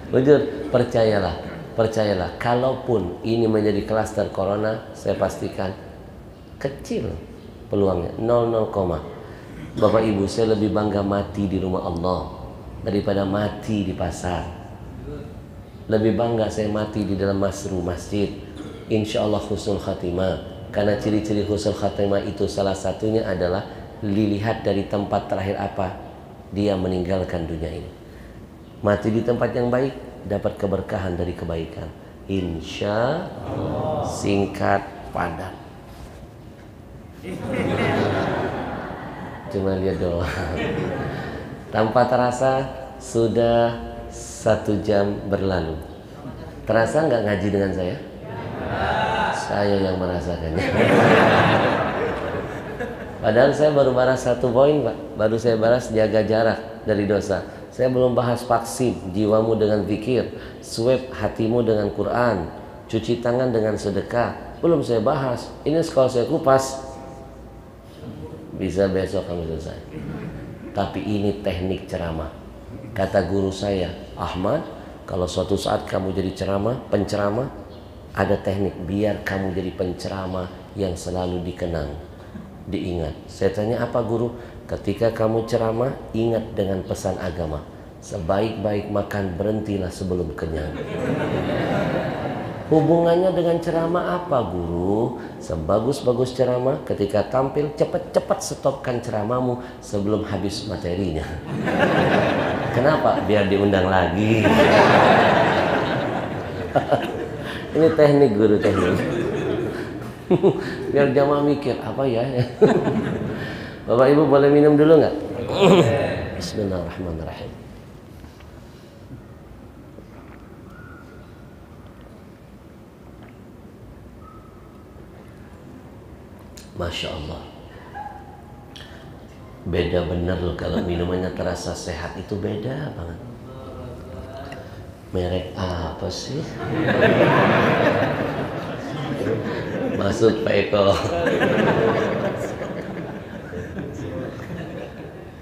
Jujur, percayalah, kalaupun ini menjadi klaster corona, saya pastikan kecil peluangnya, 00, Bapak Ibu, saya lebih bangga mati di rumah Allah daripada mati di pasar. Lebih bangga saya mati di dalam masjid. Insya Allah husnul khatimah. Karena ciri-ciri husnul khatimah itu salah satunya adalah dilihat dari tempat terakhir apa dia meninggalkan dunia ini. Mati di tempat yang baik, dapat keberkahan dari kebaikan. Insya Allah. Singkat, padat. Cuma lihat doang. Tanpa terasa sudah 1 jam berlalu. Terasa nggak ngaji dengan saya? Saya yang merasakannya. Padahal saya baru bahas 1 poin, Pak. Baru saya bahas jaga jarak dari dosa. Saya belum bahas vaksin jiwamu dengan zikir, swab hatimu dengan Quran, cuci tangan dengan sedekah. Belum saya bahas. Ini kalau saya kupas, bisa besok kamu selesai. Tapi ini teknik ceramah. Kata guru saya, Ahmad, kalau suatu saat kamu jadi penceramah, ada teknik biar kamu jadi penceramah yang selalu dikenang, diingat. Saya tanya, apa guru? Ketika kamu ceramah, ingat dengan pesan agama. Sebaik-baik makan, berhentilah sebelum kenyang. Hubungannya dengan ceramah apa, guru? Sebagus-bagus ceramah, ketika tampil cepat-cepat stopkan ceramahmu sebelum habis materinya. Kenapa? Biar diundang lagi. Ini teknik, guru, teknik. Biar jamaah mikir, apa ya? Bapak Ibu boleh minum dulu nggak? Bismillahirrahmanirrahim. Masya Allah, beda bener loh kalau minumannya terasa sehat, itu beda banget. Merek apa sih? Masuk Pak Eko.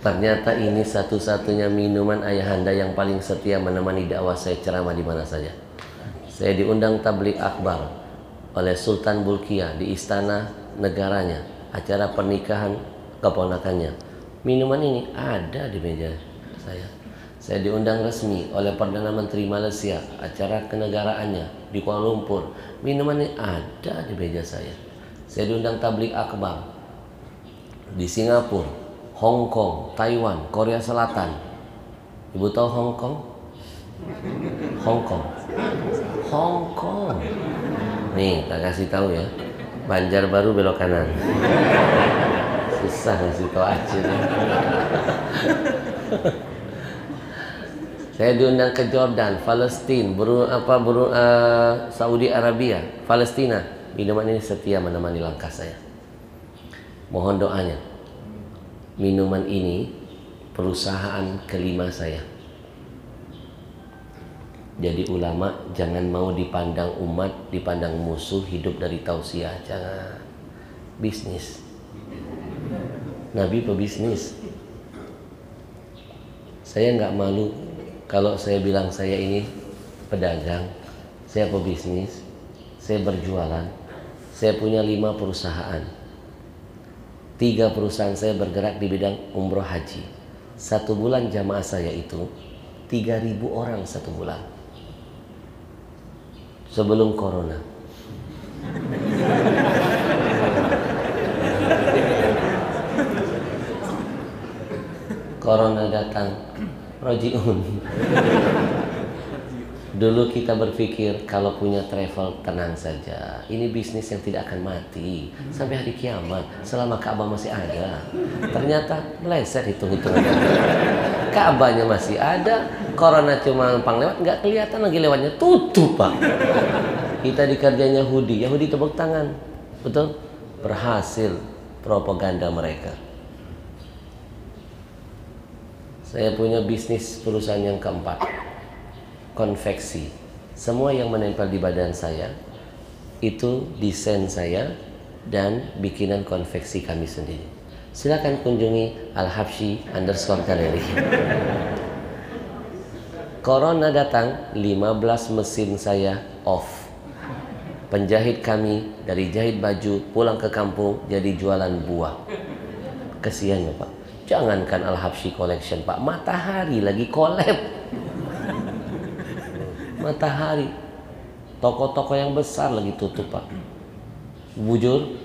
Ternyata ini satu-satunya minuman ayahanda yang paling setia menemani dakwah saya ceramah di mana saja. Saya diundang tabligh akbar oleh Sultan Bulkiah di istana negaranya, acara pernikahan keponakannya. Minuman ini ada di meja saya. Saya diundang resmi oleh Perdana Menteri Malaysia, acara kenegaraannya di Kuala Lumpur. Minuman ini ada di meja saya. Saya diundang tabligh akbar di Singapura, Hong Kong, Taiwan, Korea Selatan. Ibu tahu Hong Kong? Hong Kong. Hong Kong. Nih, tak kasih tahu ya. Banjarbaru belok kanan. Susah ngasih tahu aja. Saya diundang ke Jordan, Palestina, Saudi Arabia, Palestina. Minuman ini setia menemani langkah saya. Mohon doanya. Minuman ini perusahaan kelima saya. Jadi ulama jangan mau dipandang umat, dipandang musuh, hidup dari tausiah. Jangan. Bisnis. Nabi pebisnis. Saya nggak malu kalau saya bilang saya ini pedagang, saya pebisnis, saya berjualan. Saya punya 5 perusahaan. 3 perusahaan saya bergerak di bidang umroh haji. 1 bulan jamaah saya itu 3.000 orang 1 bulan. Sebelum corona. Corona datang, rojiun. Dulu kita berpikir kalau punya travel tenang saja. Ini bisnis yang tidak akan mati sampai hari kiamat selama Ka'bah masih ada. Ternyata meleset hitung-hitungannya. Ka'bahnya masih ada, corona cuma numpang lewat, nggak kelihatan lagi lewatnya, tutup Pak. Kita dikerjain Yahudi, Yahudi tepuk tangan, betul? Berhasil propaganda mereka. Saya punya bisnis perusahaan yang keempat, konveksi. Semua yang menempel di badan saya itu desain saya dan bikinan konveksi kami sendiri. Silakan kunjungi alhabsyi_galeri. Corona datang, 15 mesin saya off. Penjahit kami dari jahit baju pulang ke kampung jadi jualan buah. Kesian ya Pak. Jangankan Al-Habsyi Collection Pak, Matahari lagi collab. Matahari, toko-toko yang besar lagi tutup Pak. Bujur,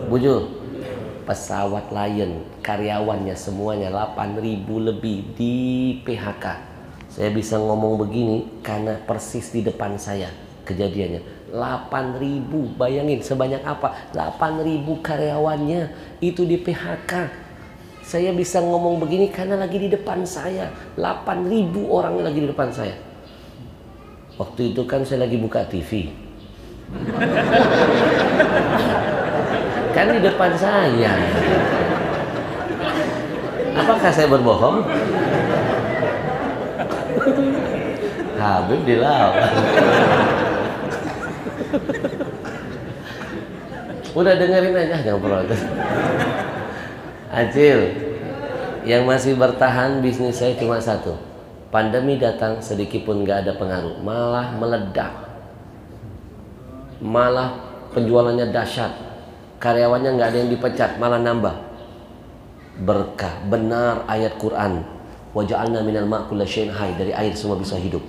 bujur. Pesawat Lion, karyawannya semuanya 8.000 lebih di PHK. Saya bisa ngomong begini karena persis di depan saya kejadiannya. 8.000, bayangin sebanyak apa? 8.000 karyawannya itu di PHK. Saya bisa ngomong begini karena lagi di depan saya. 8.000 orang lagi di depan saya. Waktu itu kan saya lagi buka TV. Kan di depan saya. Apakah saya berbohong? Habib dilawan. Udah dengerin aja, jangan protes. Acil, yang masih bertahan bisnis saya cuma satu. Pandemi datang sedikit pun nggak ada pengaruh, malah meledak, malah penjualannya dahsyat, karyawannya nggak ada yang dipecat, malah nambah. Berkah, benar ayat Quran, waja'alna minal ma' kulla syai'in hayy, dari air semua bisa hidup.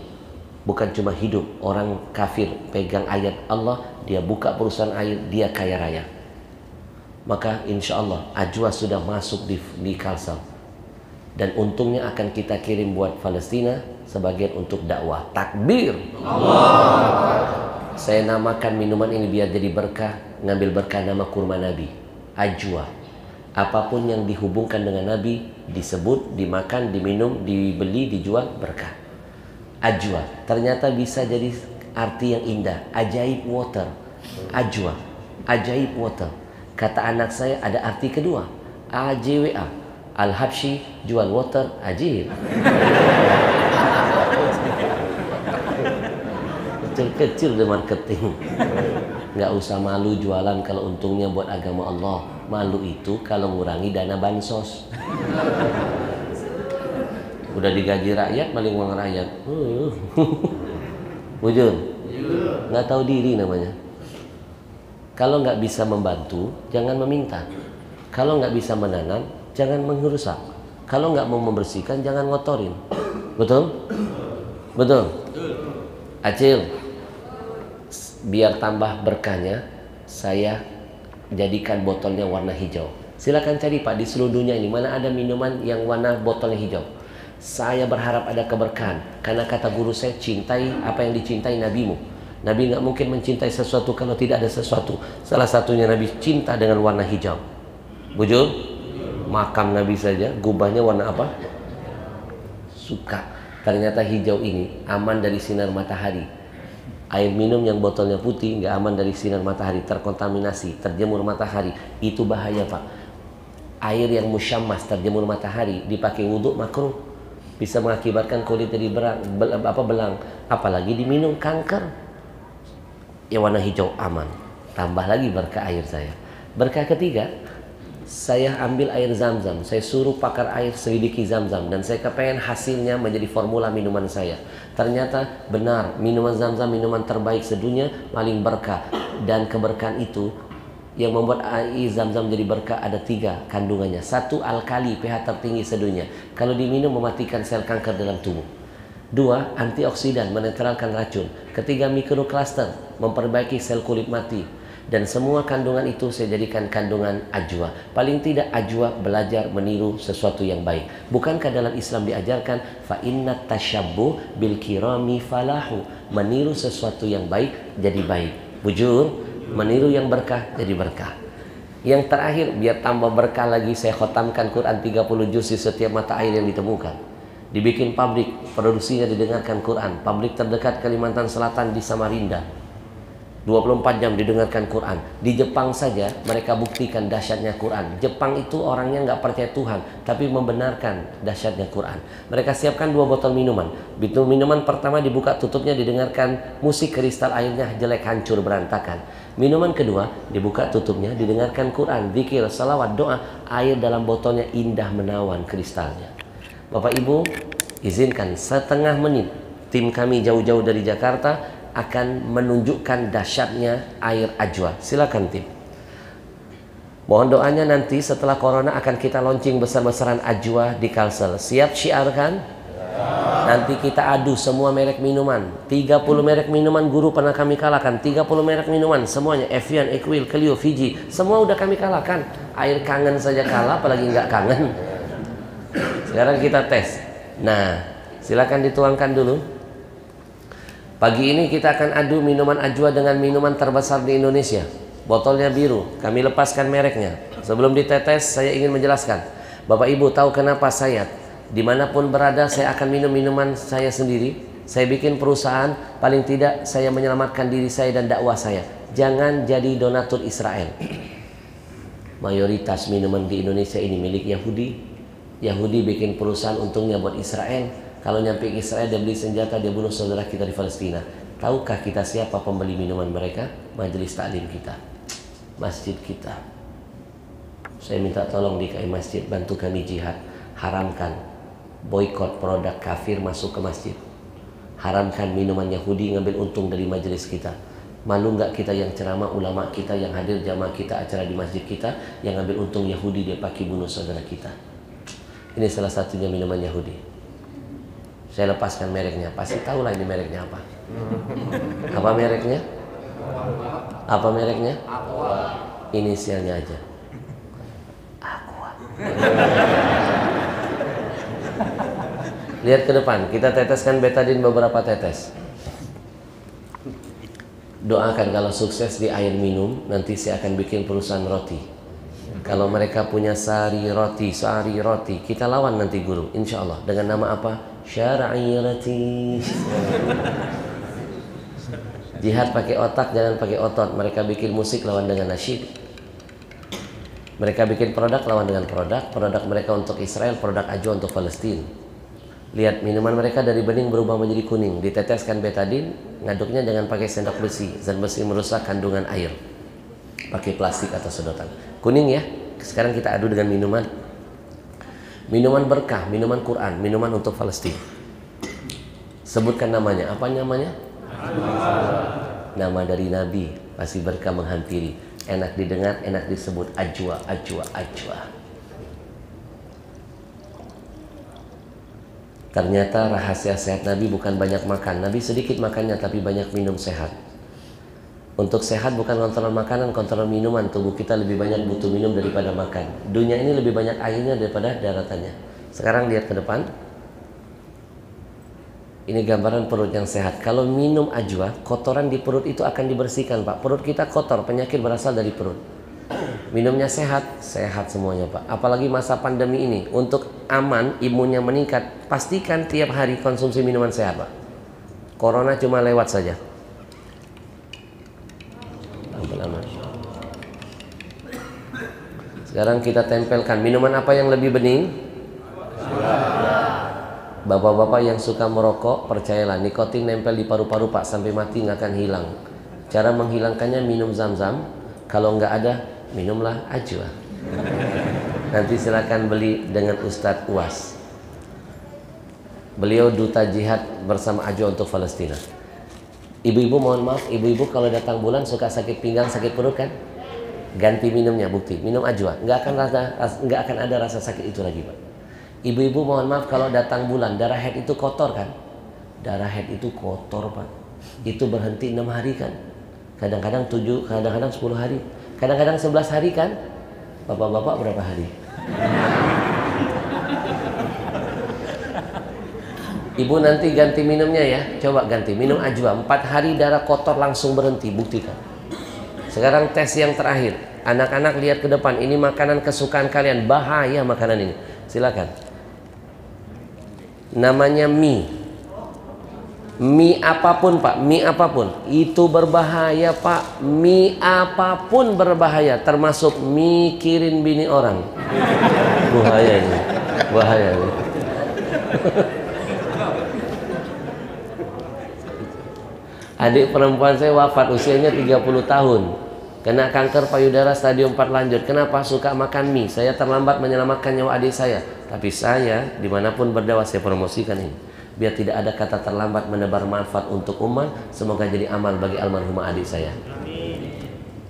Bukan cuma hidup, orang kafir pegang ayat Allah, dia buka perusahaan air, dia kaya raya. Maka insya Allah Ajwa sudah masuk di Kalsel, dan untungnya akan kita kirim buat Palestina sebagian untuk dakwah. Takbir Allah. Saya namakan minuman ini biar jadi berkah, ngambil berkah nama kurma Nabi, Ajwa. Apapun yang dihubungkan dengan Nabi disebut, dimakan, diminum, dibeli, dijual, berkah. Ajwa ternyata bisa jadi arti yang indah, ajaib water. Ajwa, ajaib water. Kata anak saya ada arti kedua, AJWA, Al-Habsyi jual water ajib. Kecil-kecil di marketing. Nggak usah malu jualan kalau untungnya buat agama Allah. Malu itu kalau ngurangi dana bansos. Udah digaji rakyat maling uang rakyat. Bujur, nggak tahu diri namanya. Kalau nggak bisa membantu, jangan meminta. Kalau nggak bisa menanam, jangan mengrusak. Kalau nggak mau membersihkan, jangan ngotorin. Betul? Betul? Acil, biar tambah berkahnya, saya jadikan botolnya warna hijau. Silakan cari Pak di seluruh dunia ini, mana ada minuman yang warna botolnya hijau. Saya berharap ada keberkahan, karena kata guru saya, cintai apa yang dicintai nabimu. Nabi nggak mungkin mencintai sesuatu kalau tidak ada sesuatu. Salah satunya Nabi cinta dengan warna hijau. Bujur, makam Nabi saja gubahnya warna apa? Suka. Ternyata hijau ini aman dari sinar matahari. Air minum yang botolnya putih nggak aman dari sinar matahari, terkontaminasi, terjemur matahari. Itu bahaya Pak. Air yang musyammas, terjemur matahari, dipakai wudhu makruh. Bisa mengakibatkan kulit jadi belang. Apalagi diminum, kanker. Ya warna hijau aman. Tambah lagi berkah air saya. Berkah ketiga, saya ambil air Zam-Zam, saya suruh pakar air selidiki Zam-Zam, dan saya kepengen hasilnya menjadi formula minuman saya. Ternyata benar, minuman Zam-Zam minuman terbaik sedunia, paling berkah. Dan keberkahan itu yang membuat air Zam-Zam jadi berkah ada 3 kandungannya. 1, alkali, pH tertinggi sedunia. Kalau diminum mematikan sel kanker dalam tubuh. 2, antioksidan, menetralkan racun. 3, mikrokluster, memperbaiki sel kulit mati. Dan semua kandungan itu saya jadikan kandungan ajwa. Paling tidak ajwa belajar meniru sesuatu yang baik. Bukankah dalam Islam diajarkan fa inna tasyabbuh bil kirami falahu, meniru sesuatu yang baik jadi baik. Bujur, meniru yang berkah jadi berkah. Yang terakhir, biar tambah berkah lagi, saya khotamkan Quran 30 juz di setiap mata air yang ditemukan. Dibikin pabrik, produksinya didengarkan Quran. Pabrik terdekat Kalimantan Selatan di Samarinda, 24 jam didengarkan Quran. Di Jepang saja mereka buktikan dahsyatnya Quran. Jepang itu orangnya nggak percaya Tuhan, tapi membenarkan dahsyatnya Quran. Mereka siapkan 2 botol minuman. Botol minuman pertama dibuka tutupnya, didengarkan musik, kristal airnya jelek, hancur, berantakan. Minuman kedua dibuka tutupnya, didengarkan Quran, zikir, salawat, doa. Air dalam botolnya indah menawan kristalnya. Bapak Ibu, izinkan setengah menit tim kami jauh-jauh dari Jakarta akan menunjukkan dahsyatnya air ajwa. Silakan tim. Mohon doanya, nanti setelah corona akan kita launching besar-besaran ajwa di Kalsel. Siap syiar kan? Nanti kita adu semua merek minuman. 30 merek minuman guru pernah kami kalahkan. 30 merek minuman semuanya, Evian, Equil, Clio, Fiji, semua udah kami kalahkan. Air kangen saja kalah, apalagi nggak kangen. Sekarang kita tes. Nah, silakan dituangkan dulu. Pagi ini kita akan adu minuman ajwa dengan minuman terbesar di Indonesia. Botolnya biru, kami lepaskan mereknya. Sebelum ditetes, saya ingin menjelaskan. Bapak Ibu tahu kenapa saya dimanapun berada saya akan minum minuman saya sendiri. Saya bikin perusahaan, paling tidak saya menyelamatkan diri saya dan dakwah saya. Jangan jadi donatur Israel. Mayoritas minuman di Indonesia ini milik Yahudi. Yahudi bikin perusahaan, untungnya buat Israel. Kalau nyampe Israel dia beli senjata, dia bunuh saudara kita di Palestina. Tahukah kita siapa pembeli minuman mereka? Majelis taklim kita, masjid kita. Saya minta tolong DKI masjid, bantu kami jihad. Haramkan, boikot produk kafir masuk ke masjid. Haramkan minuman Yahudi ngambil untung dari majelis kita. Malu nggak kita yang ceramah, ulama kita yang hadir jamaah kita acara di masjid kita, yang ngambil untung Yahudi dia pakai bunuh saudara kita. Ini salah satunya minuman Yahudi. Saya lepaskan mereknya, pasti tahu lah ini mereknya apa. Apa mereknya? Apa mereknya? Inisialnya aja. Aqua. Lihat ke depan, kita teteskan betadin beberapa tetes. Doakan kalau sukses di air minum, nanti saya akan bikin perusahaan roti. Kalau mereka punya sari roti, kita lawan nanti guru, insya Allah. Dengan nama apa? Syara'irati. Jihad pakai otak, jangan pakai otot. Mereka bikin musik lawan dengan nasyid. Mereka bikin produk lawan dengan produk. Produk mereka untuk Israel, produk ajwa untuk Palestina. Lihat minuman mereka dari bening berubah menjadi kuning. Diteteskan betadin, ngaduknya jangan pakai sendok besi. Zat besi merusak kandungan air. Pakai plastik atau sedotan. Kuning ya. Sekarang kita adu dengan minuman. Minuman berkah, minuman Quran, minuman untuk Palestina. Sebutkan namanya. Apa namanya? Nama dari Nabi, pasti berkah menghampiri. Enak didengar, enak disebut. Ajwa, ajwa, ajwa. Ternyata rahasia sehat Nabi bukan banyak makan. Nabi sedikit makannya tapi banyak minum sehat. Untuk sehat bukan kontrol makanan, kontrol minuman. Tubuh kita lebih banyak butuh minum daripada makan. Dunia ini lebih banyak airnya daripada daratannya. Sekarang lihat ke depan. Ini gambaran perut yang sehat. Kalau minum ajwa, kotoran di perut itu akan dibersihkan, Pak. Perut kita kotor, penyakit berasal dari perut. Minumnya sehat, sehat semuanya, Pak. Apalagi masa pandemi ini, untuk aman, imunnya meningkat, pastikan tiap hari konsumsi minuman sehat, Pak. Corona cuma lewat saja. Sekarang kita tempelkan minuman apa yang lebih bening? Bapak-bapak yang suka merokok, percayalah nikotin nempel di paru-paru Pak sampai mati nggak akan hilang. Cara menghilangkannya minum zam-zam. Kalau nggak ada, minumlah ajwa. Nanti silakan beli dengan Ustadz Uwas. Beliau duta jihad bersama ajwa untuk Palestina. Ibu-ibu mohon maaf, ibu-ibu kalau datang bulan suka sakit pinggang, sakit perut kan? Ganti minumnya, bukti. Minum ajwa, nggak akan ada rasa sakit itu lagi, Pak. Ibu-ibu mohon maaf kalau datang bulan, darah haid itu kotor kan? Darah haid itu kotor, Pak. Itu berhenti 6 hari kan? Kadang-kadang 7, kadang-kadang 10 hari, kadang-kadang 11 hari kan? Bapak-bapak berapa hari? Ibu nanti ganti minumnya ya. Coba ganti minum ajwa 4 hari darah kotor langsung berhenti, buktikan. Sekarang tes yang terakhir. Anak-anak lihat ke depan, ini makanan kesukaan kalian, bahaya makanan ini. Silakan. Namanya mie. Mie apapun Pak, mie apapun itu berbahaya Pak. Mie apapun berbahaya, termasuk mikirin bini orang. Bahaya ini, bahaya ini. Adik perempuan saya wafat usianya 30 tahun, kena kanker payudara stadium 4 lanjut. Kenapa? Suka makan mie. Saya terlambat menyelamatkan nyawa adik saya, tapi saya dimanapun berdakwah saya promosikan ini, biar tidak ada kata terlambat menebar manfaat untuk umat. Semoga jadi amal bagi almarhumah adik saya.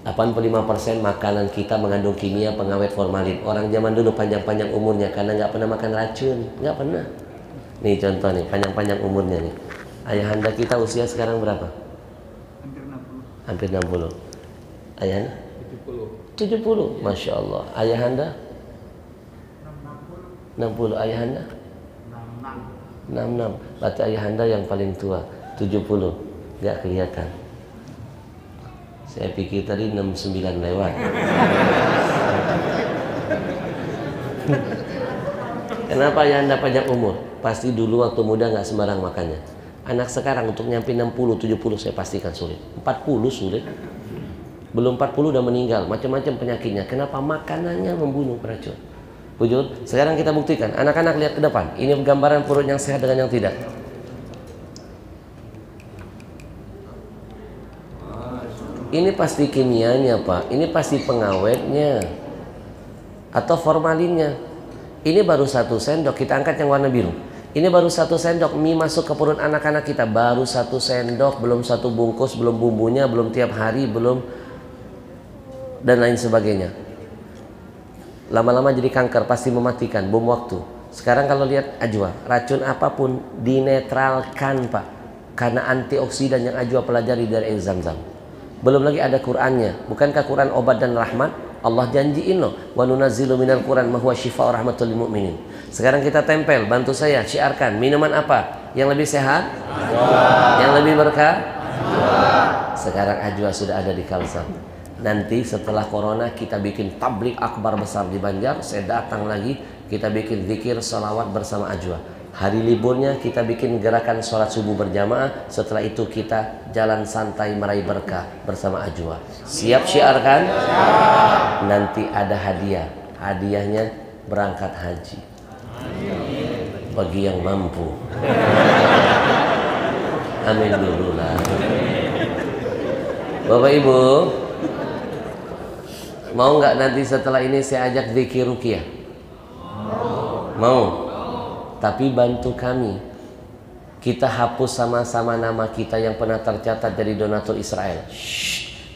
85% makanan kita mengandung kimia pengawet formalin. Orang zaman dulu panjang-panjang umurnya karena nggak pernah makan racun, nggak pernah. Nih contoh nih, panjang-panjang umurnya nih. Ayahanda kita usia sekarang berapa? Hampir 60. Ayahanda? 70. Masya Allah. Ayahanda? 60. Ayahanda? 66. Berarti ayahanda yang paling tua 70. Gak kelihatan. Saya pikir tadi 69 lewat. Kenapa ayahanda panjang umur? Pasti dulu waktu muda gak sembarang makannya. Anak sekarang untuk nyampe 60, 70 saya pastikan sulit. 40 sulit. Belum 40 udah meninggal. Macam-macam penyakitnya. Kenapa? Makanannya membunuh beracun. Wujud. Sekarang kita buktikan. Anak-anak lihat ke depan. Ini gambaran perut yang sehat dengan yang tidak. Ini pasti kimianya Pak. Ini pasti pengawetnya. Atau formalinnya. Ini baru 1 sendok. Kita angkat yang warna biru. Ini baru 1 sendok mie masuk ke perut anak-anak kita. Baru 1 sendok, belum 1 bungkus, belum bumbunya, belum tiap hari, belum dan lain sebagainya. Lama-lama jadi kanker, pasti mematikan, bom waktu. Sekarang kalau lihat ajwa, racun apapun dinetralkan Pak. Karena antioksidan yang ajwa pelajari dari air Zam-Zam. Belum lagi ada Qur'annya. Bukankah Qur'an obat dan rahmat? Allah janjiin loh, wa nunazzilu minal Qur'an ma huwa syifaa'u rahmatul lil mu'minin. Sekarang kita tempel, bantu saya syiarkan minuman apa yang lebih sehat? Ajwa. Yang lebih berkah? Ajwa. Sekarang ajwa sudah ada di Kalsam. Nanti setelah corona kita bikin tablik akbar besar di Banjar, saya datang lagi, kita bikin zikir salawat bersama ajwa. Hari liburnya kita bikin gerakan sholat subuh berjamaah. Setelah itu kita jalan santai meraih berkah bersama ajwa. Siap syiarkan? Siap. Nanti ada hadiah. Hadiahnya berangkat haji. Bagi yang mampu. Amin dulu lah. Bapak Ibu, mau nggak nanti setelah ini saya ajak zikir ruqyah? Mau? Tapi bantu kami. Kita hapus sama-sama nama kita yang pernah tercatat dari donatur Israel.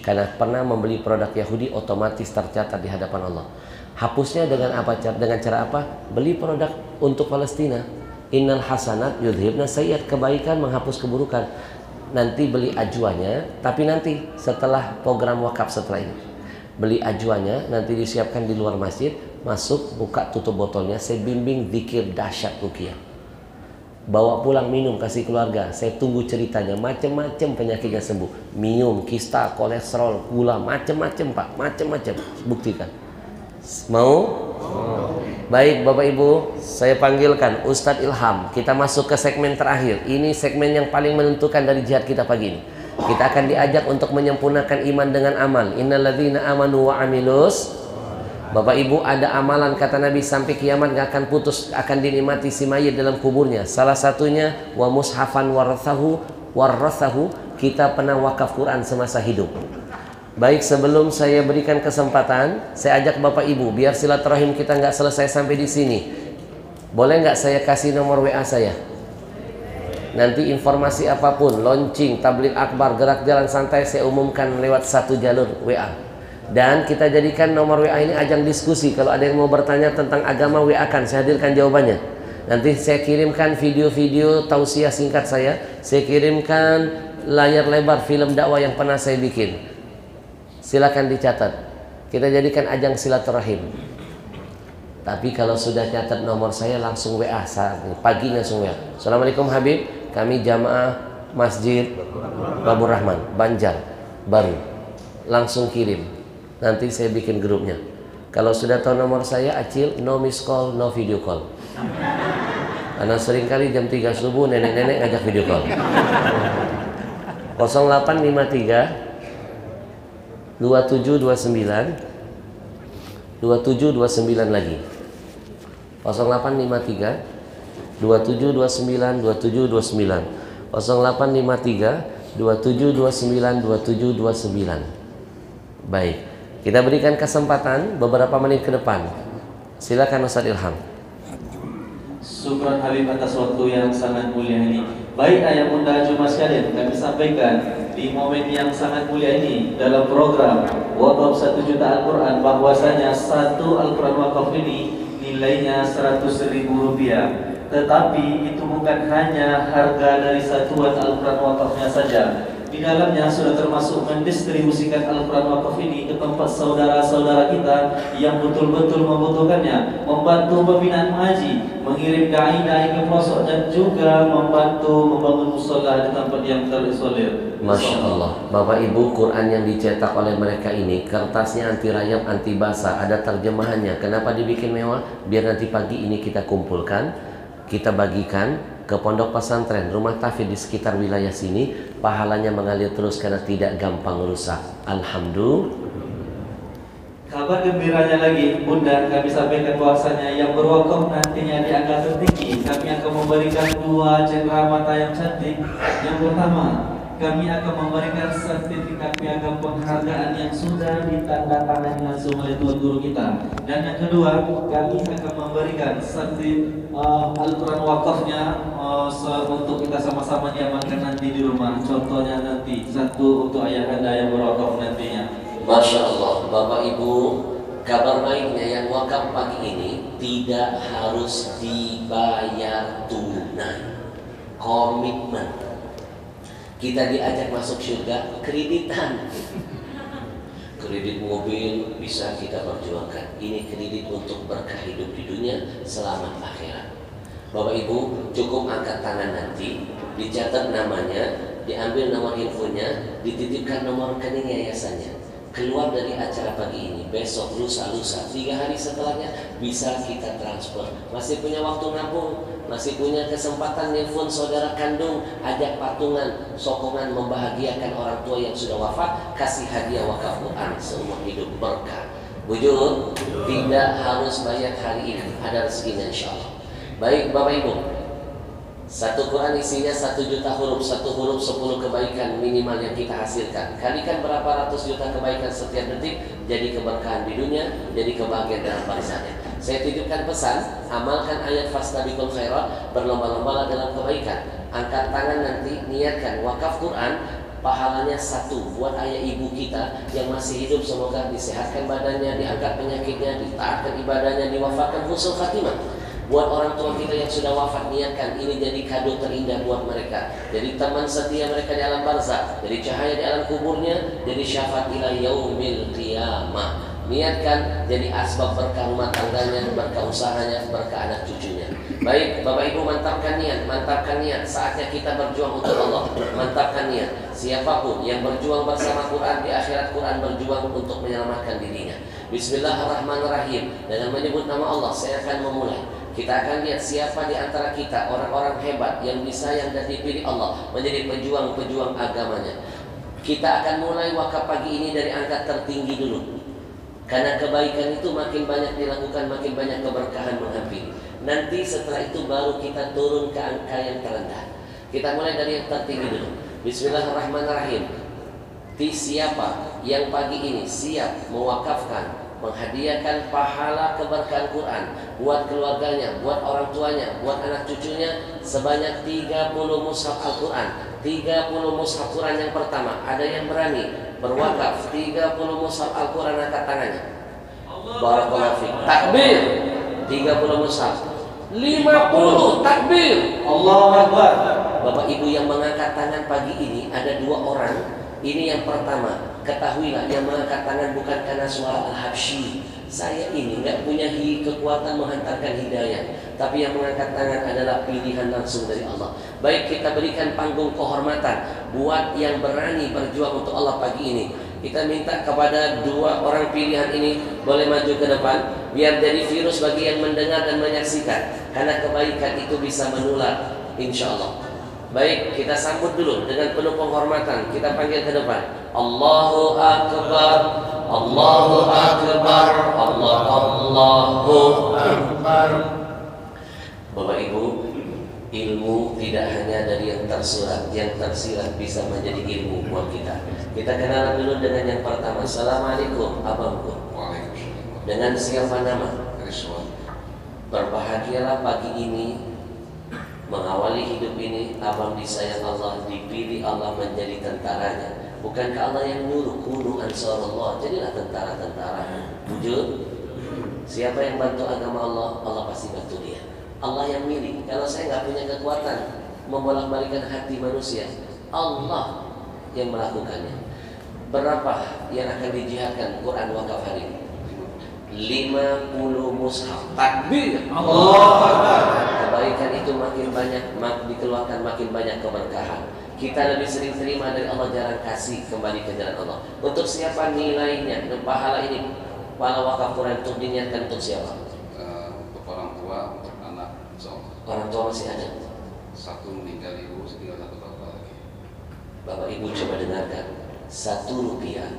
Karena pernah membeli produk Yahudi, otomatis tercatat di hadapan Allah. Hapusnya dengan apa? Dengan cara apa? Beli produk untuk Palestina. Innal hasanat yudhibna sayyiat. Kebaikan menghapus keburukan. Nanti beli ajwanya, tapi nanti setelah program wakaf setelah ini. Beli ajwanya, nanti disiapkan di luar masjid. Masuk, buka tutup botolnya, saya bimbing zikir dahsyat ruqyah. Bawa pulang minum, kasih keluarga. Saya tunggu ceritanya, macam-macam penyakitnya sembuh. Minum, kista, kolesterol, gula, macam-macam Pak, macam-macam. Buktikan. Mau? Baik Bapak Ibu, saya panggilkan Ustadz Ilham. Kita masuk ke segmen terakhir. Ini segmen yang paling menentukan dari jihad kita pagi ini. Kita akan diajak untuk menyempurnakan iman dengan amal. Innalladzina amanu wa amilus. Bapak Ibu, ada amalan kata Nabi sampai kiamat gak akan putus, akan dinikmati si mayit dalam kuburnya. Salah satunya wa mushafan warathahu, kita pernah wakaf Quran semasa hidup. Baik, sebelum saya berikan kesempatan, saya ajak Bapak Ibu biar silaturahim kita nggak selesai sampai di sini. Boleh nggak saya kasih nomor WA saya? Nanti informasi apapun, launching, tabligh akbar, gerak jalan santai, saya umumkan lewat 1 jalur WA. Dan kita jadikan nomor WA ini ajang diskusi. Kalau ada yang mau bertanya tentang agama, WA kan, saya hadirkan jawabannya. Nanti saya kirimkan video-video tausiah singkat saya Saya kirimkan layar lebar film dakwah yang pernah saya bikin. Silakan dicatat. Kita jadikan ajang silaturahim. Tapi kalau sudah catat nomor saya langsung WA saat ini. Pagi langsung WA. Assalamualaikum Habib, kami jamaah Masjid Babur Rahman, Banjar baru. Langsung kirim. Nanti saya bikin grupnya. Kalau sudah tahu nomor saya, Acil, no miss call, no video call. Karena seringkali jam 3 subuh nenek-nenek ngajak video call. 0853 2729 2729 lagi. 0853 2729 2729 0853 2729 2729. Baik, kita berikan kesempatan beberapa menit ke depan. Silakan Ustaz Ilham. Syukran Habib atas waktu yang sangat mulia ini. Baik ayah bunda jemaah sekalian, kami sampaikan di momen yang sangat mulia ini dalam program Wakaf 1 juta Al-Quran, bahwasanya satu Al-Quran wakaf ini nilainya Rp100.000. Tetapi itu bukan hanya harga dari satuan Al-Quran wakafnya saja. Di dalamnya sudah termasuk mendistribusikan Al-Quran wakaf ini ke tempat saudara-saudara kita yang betul-betul membutuhkannya, membantu pembinaan mengaji, mengirim dai-dai ke pelosok, dan juga membantu membangun musola di tempat yang terisolir. Masya Allah, Bapak Ibu, Quran yang dicetak oleh mereka ini kertasnya anti rayap, anti basah, ada terjemahannya. Kenapa dibikin mewah? Biar nanti pagi ini kita kumpulkan, kita bagikan ke pondok pesantren, rumah tahfidz di sekitar wilayah sini, pahalanya mengalir terus karena tidak gampang rusak. Alhamdulillah. Kabar gembiranya lagi, Bunda, kami sampaikan bahwasanya yang berwakaf nantinya di angka tertinggi. Kami akan memberikan 2 cenderamata yang cantik. Yang pertama, kami akan memberikan sertifikat piagam penghargaan yang sudah ditandatangani langsung oleh tuan guru kita. Dan yang kedua, kami akan memberikan sertifikat Al-Quran wakafnya untuk kita sama-sama diamalkan nanti di rumah. Contohnya nanti satu untuk ayah anda yang berwakaf nantinya. Masya Allah, Bapak Ibu, kabar baiknya yang wakaf pagi ini tidak harus dibayar tunai. Komitmen. Kita diajak masuk surga kreditan. Kredit mobil bisa kita perjuangkan. Ini kredit untuk berkah hidup di dunia, selamat akhirat. Bapak Ibu, cukup angkat tangan nanti, dicatat namanya, diambil nomor infonya, dititipkan nomor rekening yayasannya. Keluar dari acara pagi ini, besok, lusa, 3 hari setelahnya bisa kita transfer. Masih punya waktu nabung, masih punya kesempatan nelfon saudara kandung, ajak patungan, sokongan membahagiakan orang tua yang sudah wafat, kasih hadiah wakaf Quran seumur hidup berkah. Bujur, tidak harus bayar hari ini, ada rezekinya insya Allah. Baik Bapak Ibu, satu Quran isinya 1 juta huruf, 1 huruf 10 kebaikan minimal yang kita hasilkan. Kalikan berapa ratus juta kebaikan setiap detik, jadi keberkahan di dunia, jadi kebahagiaan dalam barisannya. Saya titipkan pesan, amalkan ayat fastabiqul khairat, berlomba-lomba dalam kebaikan. Angkat tangan nanti, niatkan wakaf Quran, pahalanya 1 buat ayah ibu kita yang masih hidup, semoga disehatkan badannya, diangkat penyakitnya, ditaatkan ibadahnya, diwafatkan husnul khatimah. Buat orang tua kita yang sudah wafat, niatkan ini jadi kado terindah buat mereka, jadi teman setia mereka di alam barzakh, jadi cahaya di alam kuburnya, jadi syafaat ila yaumil qiyamah. Niatkan jadi asbab berkah rumah tangganya, berkah usahanya, berkah anak cucunya. Baik Bapak Ibu, mantapkan niat, saatnya kita berjuang untuk Allah. Mantapkan niat. Siapapun yang berjuang bersama Quran di akhirat, Quran berjuang untuk menyelamatkan dirinya. Bismillahirrahmanirrahim. Dengan menyebut nama Allah saya akan memulai. Kita akan lihat siapa di antara kita orang-orang hebat yang disayang dan dipilih Allah menjadi pejuang-pejuang agamanya. Kita akan mulai wakaf pagi ini dari angka tertinggi dulu. Karena kebaikan itu makin banyak dilakukan, makin banyak keberkahan menghampiri. Nanti setelah itu baru kita turun ke angka yang terendah. Kita mulai dari yang tertinggi dulu. Bismillahirrahmanirrahim. Siapa yang pagi ini siap mewakafkan, menghadiahkan pahala keberkahan Quran buat keluarganya, buat orang tuanya, buat anak cucunya sebanyak 30 mushaf Al-Quran. 30 mushaf Quran yang pertama. Ada yang berani berwakaf 30 mushaf Al-Quran, angkat tangannya. Barakallahu fiik. Takbir. 30 mushaf. 50 takbir. Allahu Akbar. Bapak Ibu yang mengangkat tangan pagi ini ada 2 orang. Ini yang pertama, ketahuilah yang mengangkat tangan bukan karena suara Al-Habsyi. Saya ini nggak punya kekuatan menghantarkan hidayah, tapi yang mengangkat tangan adalah pilihan langsung dari Allah. Baik, kita berikan panggung kehormatan buat yang berani berjuang untuk Allah pagi ini. Kita minta kepada 2 orang pilihan ini boleh maju ke depan, biar jadi virus bagi yang mendengar dan menyaksikan, karena kebaikan itu bisa menular, insya Allah. Baik, kita sambut dulu dengan penuh penghormatan. Kita panggil ke depan. Allahu Akbar, Allahu Akbar, Allahu Akbar. Bapak Ibu, ilmu tidak hanya dari yang tersurat, yang tersirat bisa menjadi ilmu buat kita. Kita kenalan dulu dengan yang pertama. Assalamualaikum, abangku. Waalaikumsalam. Dengan siapa nama? Rizwan. Berbahagialah pagi ini, mengawali hidup ini. Abang disayang Allah, dipilih Allah menjadi tentaranya. Bukankah Allah yang nyuruh kunu ansarullah, jadilah tentara-tentara. Wujud. Siapa yang bantu agama Allah, Allah pasti bantu dia. Allah yang milih. Kalau saya nggak punya kekuatan membolak-balikan hati manusia, Allah yang melakukannya. Berapa yang akan dijihadkan Quran wakaf hari ini? 50 mushaf. Takbir. Allah. Kebaikan itu makin banyak, dikeluarkan makin banyak keberkahan. Kita lebih sering terima dari Allah, jarang kasih kembali ke jalan Allah. Untuk siapa nilainya dan pahala ini? Pahala wakaf Quran untuk diniatkan untuk siapa? Untuk orang tua, untuk anak, insyaallah. Orang tua masih ada. Satu meninggal, ibu tinggal 1 bapak lagi. Bapak Ibu coba dengarkan. 1 rupiah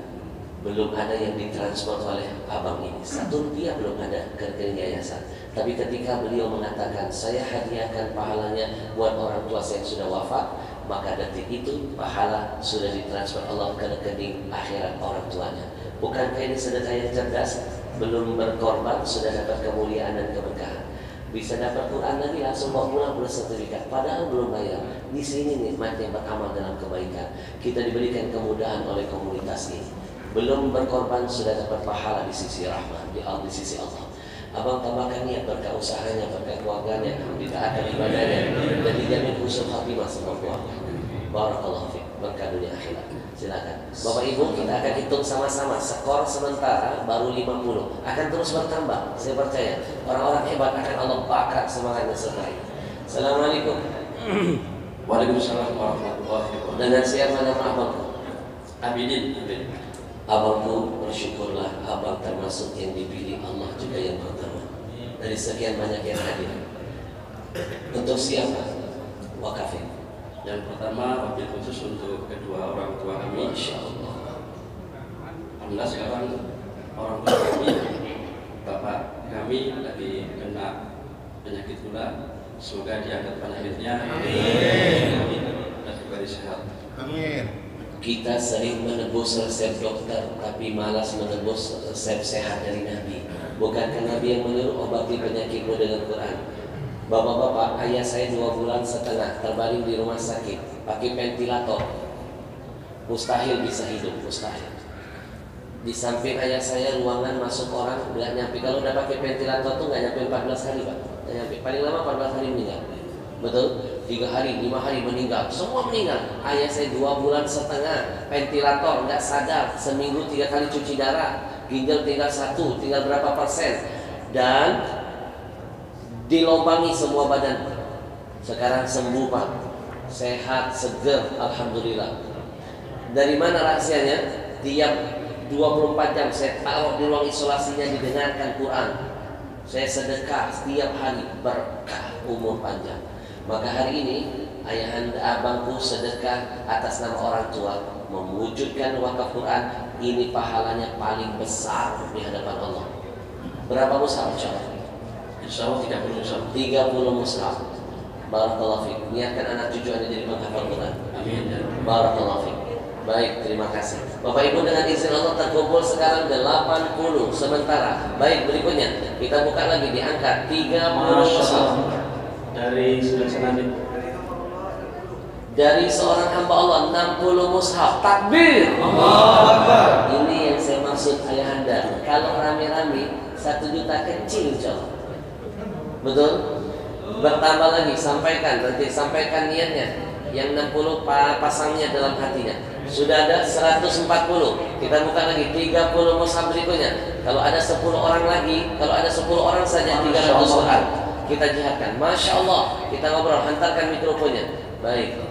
belum ada yang ditransfer oleh abang ini. 1 rupiah belum ada ke rekening yayasan. Tapi ketika beliau mengatakan, saya hadiahkan pahalanya buat orang tua saya yang sudah wafat, maka detik itu pahala sudah ditransfer Allah ke rekening akhirat orang tuanya. Bukankah ini sedekah yang cerdas? Belum berkorban sudah dapat kemuliaan dan keberkahan. Bisa dapat Quran lagi langsung bawa pulang plus sertifikat, padahal belum bayar. Di sini nikmatnya beramal dalam kebaikan. Kita diberikan kemudahan oleh komunitas ini. Belum berkorban sudah dapat pahala di sisi rahmat, di sisi Allah. Abang tambahkan niat berkah usahanya, berkah keluarganya, ditaatkan ibadahnya, dan dijamin husnul khatimah sama keluarga. Barakallahu fiik, berkah dunia akhirat. Silakan. Bapak Ibu, kita akan hitung sama-sama. Skor sementara baru 50, akan terus bertambah. Saya percaya orang-orang hebat akan Allah bakar semangatnya setelah ini. Assalamualaikum. Waalaikumsalam warahmatullahi wabarakatuh. Dengan siapa nama abangku? Abidin. Abangku, bersyukurlah abang termasuk yang dipilih Allah juga yang pertama dari sekian banyak yang hadir. Untuk siapa? Wakafin. Yang pertama wabil khusus untuk kedua orang tua kami. Masya Allah. Alhamdulillah sekarang orang tua kami, bapak kami lagi kena penyakit gula. Semoga diangkat penyakitnya. Amin. Dan kembali sehat. Amin. Kita sering menebus resep dokter, tapi malas menebus resep sehat dari Nabi. Bukankah Nabi yang menyuruh obati penyakitmu dengan Quran? Bapak-bapak, ayah saya 2,5 bulan terbaring di rumah sakit, pakai ventilator. Mustahil bisa hidup, mustahil. Di samping ayah saya ruangan masuk orang nggak nyampe. Kalau udah pakai ventilator tuh nggak nyampe 14 hari, Pak. Nggak nyampe. Paling lama 14 hari meninggal. Betul? 3 hari, 5 hari meninggal. Semua meninggal. Ayah saya 2,5 bulan, ventilator, nggak sadar. Seminggu 3 kali cuci darah. Ginjal tinggal 1, tinggal berapa persen. Dan dilobangi semua badan. Sekarang sembuh, Pak. Sehat, seger, alhamdulillah. Dari mana rahasianya? Tiap 24 jam saya taruh di ruang isolasinya, didengarkan Quran. Saya sedekah setiap hari, berkah umur panjang. Maka hari ini ayahanda abangku sedekah atas nama orang tua, mewujudkan wakaf Quran. Ini pahalanya paling besar di hadapan Allah. Berapa mushaf? Insya Allah 30 mushaf. 30 mushaf. Barakallahu fiik. Niatkan anak cucu Anda jadi penghafal Quran. Amin. Barakallahu fiik. Baik, terima kasih. Bapak Ibu, dengan izin Allah terkumpul sekarang 80 sementara. Baik, berikutnya kita buka lagi, diangkat 30 mushaf. Dari sebelah sana. Dari seorang hamba Allah 60 mushaf. Takbir. Allahu Akbar. Ini yang saya maksud ayahanda. Kalau rame-rame 1 juta kecil, insyaallah. Betul? Bertambah lagi, sampaikan nanti, sampaikan niatnya. yang 60 pasangnya dalam hatinya. Sudah ada 140. Kita buka lagi 30 mushaf berikutnya. Kalau ada 10 orang lagi, kalau ada 10 orang saja 300 Quran. Kita jihadkan. Masya Allah. Kita ngobrol, hantarkan mikrofonnya. Baik.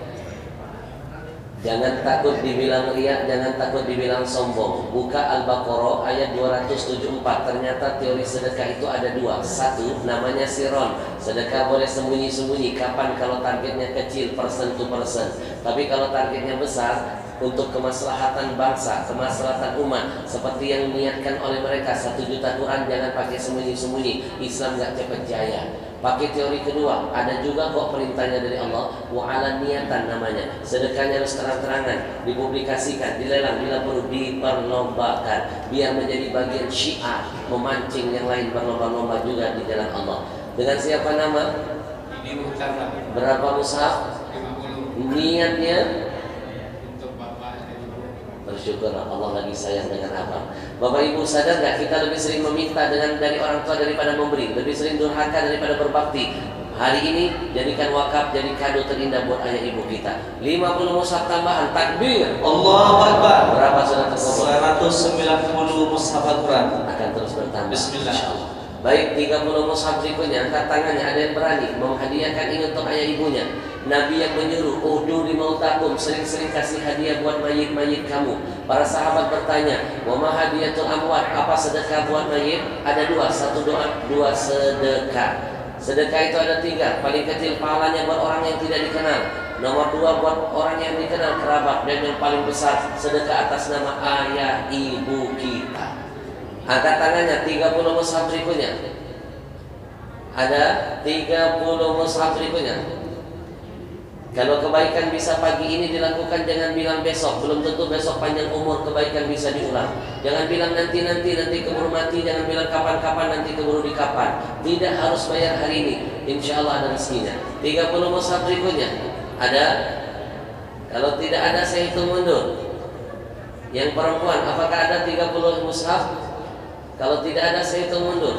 Jangan takut dibilang riya, jangan takut dibilang sombong. Buka Al-Baqarah ayat 274. Ternyata teori sedekah itu ada dua. Satu, namanya siron. Sedekah boleh sembunyi-sembunyi. Kapan? Kalau targetnya kecil, persen to persen. Tapi kalau targetnya besar, untuk kemaslahatan bangsa, kemaslahatan umat, seperti yang diniatkan oleh mereka 1 juta Quran, jangan pakai sembunyi-sembunyi. Islam gak cepat jaya. Pakai teori kedua, ada juga kok perintahnya dari Allah, wa'ala niatan namanya. Sedekahnya harus terang-terangan, dipublikasikan, dilelang, bila perlu diperlombakan, biar menjadi bagian syiar, memancing yang lain berlomba-lomba juga di jalan Allah. Dengan siapa nama? Ini Mustafa Berapa mushaf? 50 Niatnya? untuk Bapak dan Ibu. Bersyukur Allah lagi sayang dengan abang. Bapak Ibu sadar gak kita lebih sering meminta dari orang tua daripada memberi, lebih sering durhaka daripada berbakti. Hari ini jadikan wakaf jadi kado terindah buat ayah ibu kita. 50 mushaf tambahan, takbir, Allahu Akbar. berapa sudah terkumpul? 190 mushaf Al-Quran. Akan terus bertambah. Bismillah. Insyaallah. Baik, 30 mushaf berikutnya, angkat tangannya. Ada yang berani menghadiahkan ini untuk ayah ibunya. Nabi yang menyuruh, uhdu limautakum, sering-sering kasih hadiah buat mayit-mayit kamu. Para sahabat bertanya, wa ma hadiyatul amwat, apa sedekah buat mayit? Ada dua, satu doa, dua sedekah. Sedekah itu ada 3, paling kecil pahalanya buat orang yang tidak dikenal. Nomor 2 buat orang yang dikenal, kerabat. Dan yang paling besar, sedekah atas nama ayah ibu kita. Angkat tangannya, 30 mushaf berikutnya. Ada 30 mushaf berikutnya. Kalau kebaikan bisa pagi ini dilakukan, jangan bilang besok. Belum tentu besok panjang umur kebaikan bisa diulang. Jangan bilang nanti keburu mati. Jangan bilang kapan-kapan, nanti keburu di kapan. Tidak harus bayar hari ini. Insya Allah ada rezekinya. 30 mushaf berikutnya. Ada? Kalau tidak ada saya hitung mundur. Yang perempuan, apakah ada 30 mushaf? Kalau tidak ada saya hitung mundur.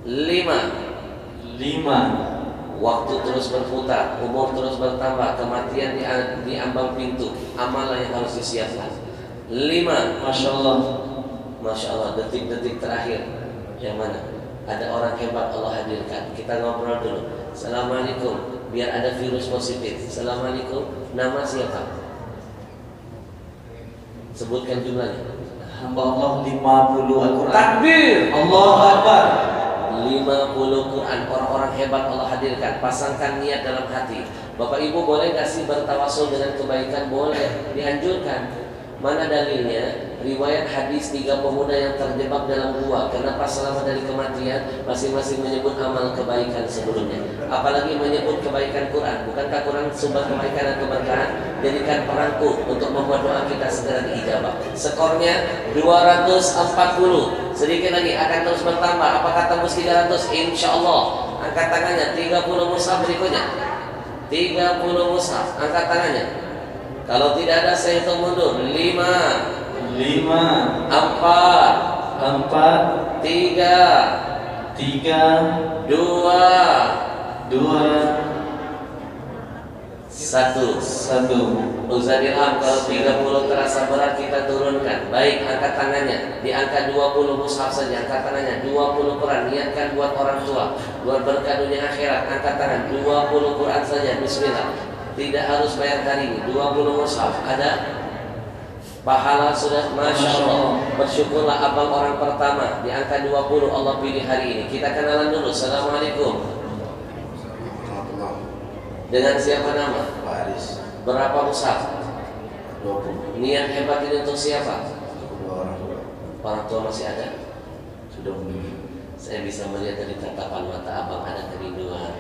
5. Waktu terus berputar, umur terus bertambah, kematian di ambang pintu. Amalan yang harus disiapkan. 5. Masya Allah. Masya Allah, detik-detik terakhir. Yang mana? Ada orang hebat Allah hadirkan. Kita ngobrol dulu. Assalamualaikum. Biar ada virus positif. Assalamualaikum. Nama siapa? Sebutkan jumlahnya. Hamba Allah 50 Al-Quran. Takbir. Allahu Akbar. 50 Quran, orang-orang hebat Allah hadirkan. Pasangkan niat dalam hati. Bapak Ibu boleh gak sih bertawasul dengan kebaikan? Boleh, dianjurkan. Mana dalilnya? Riwayat hadis 3 pemuda yang terjebak dalam gua. Kenapa selama dari kematian masing-masing menyebut amal kebaikan sebelumnya? Apalagi menyebut kebaikan Quran. Bukankah Quran sumber kebaikan dan keberkahan? Jadikan perangku untuk membuat doa kita segera diijabah. Skornya 240. Sedikit lagi akan terus bertambah. Apakah tembus 300? Insya Allah. Angkat tangannya. 30 mushaf berikutnya. 30 mushaf. Angkat tangannya. Kalau tidak ada saya hitung mundur. 5, 4, 3, 2, 1. Uzadilham, kalau 30 terasa berat kita turunkan. Baik, angkat tangannya. Di angka 20 mushaf saja. Angkat tangannya. 20 Quran. Niatkan buat orang tua, buat berkah dunia akhirat. Angkat tangan. 20 Quran saja. Bismillah. Tidak harus bayar hari ini. 20 mushaf. Ada? Pahala sudah, Masya Allah. Bersyukurlah abang orang pertama. Di angka 20 Allah pilih hari ini. Kita kenalan dulu. Assalamualaikum. Dengan siapa nama? Pak Aris. Berapa mushaf? 20. Niat hebat ini untuk siapa? Kedua orang tua Orang tua masih ada? sudah meninggal. Saya bisa melihat dari tatapan mata abang ada kerinduan.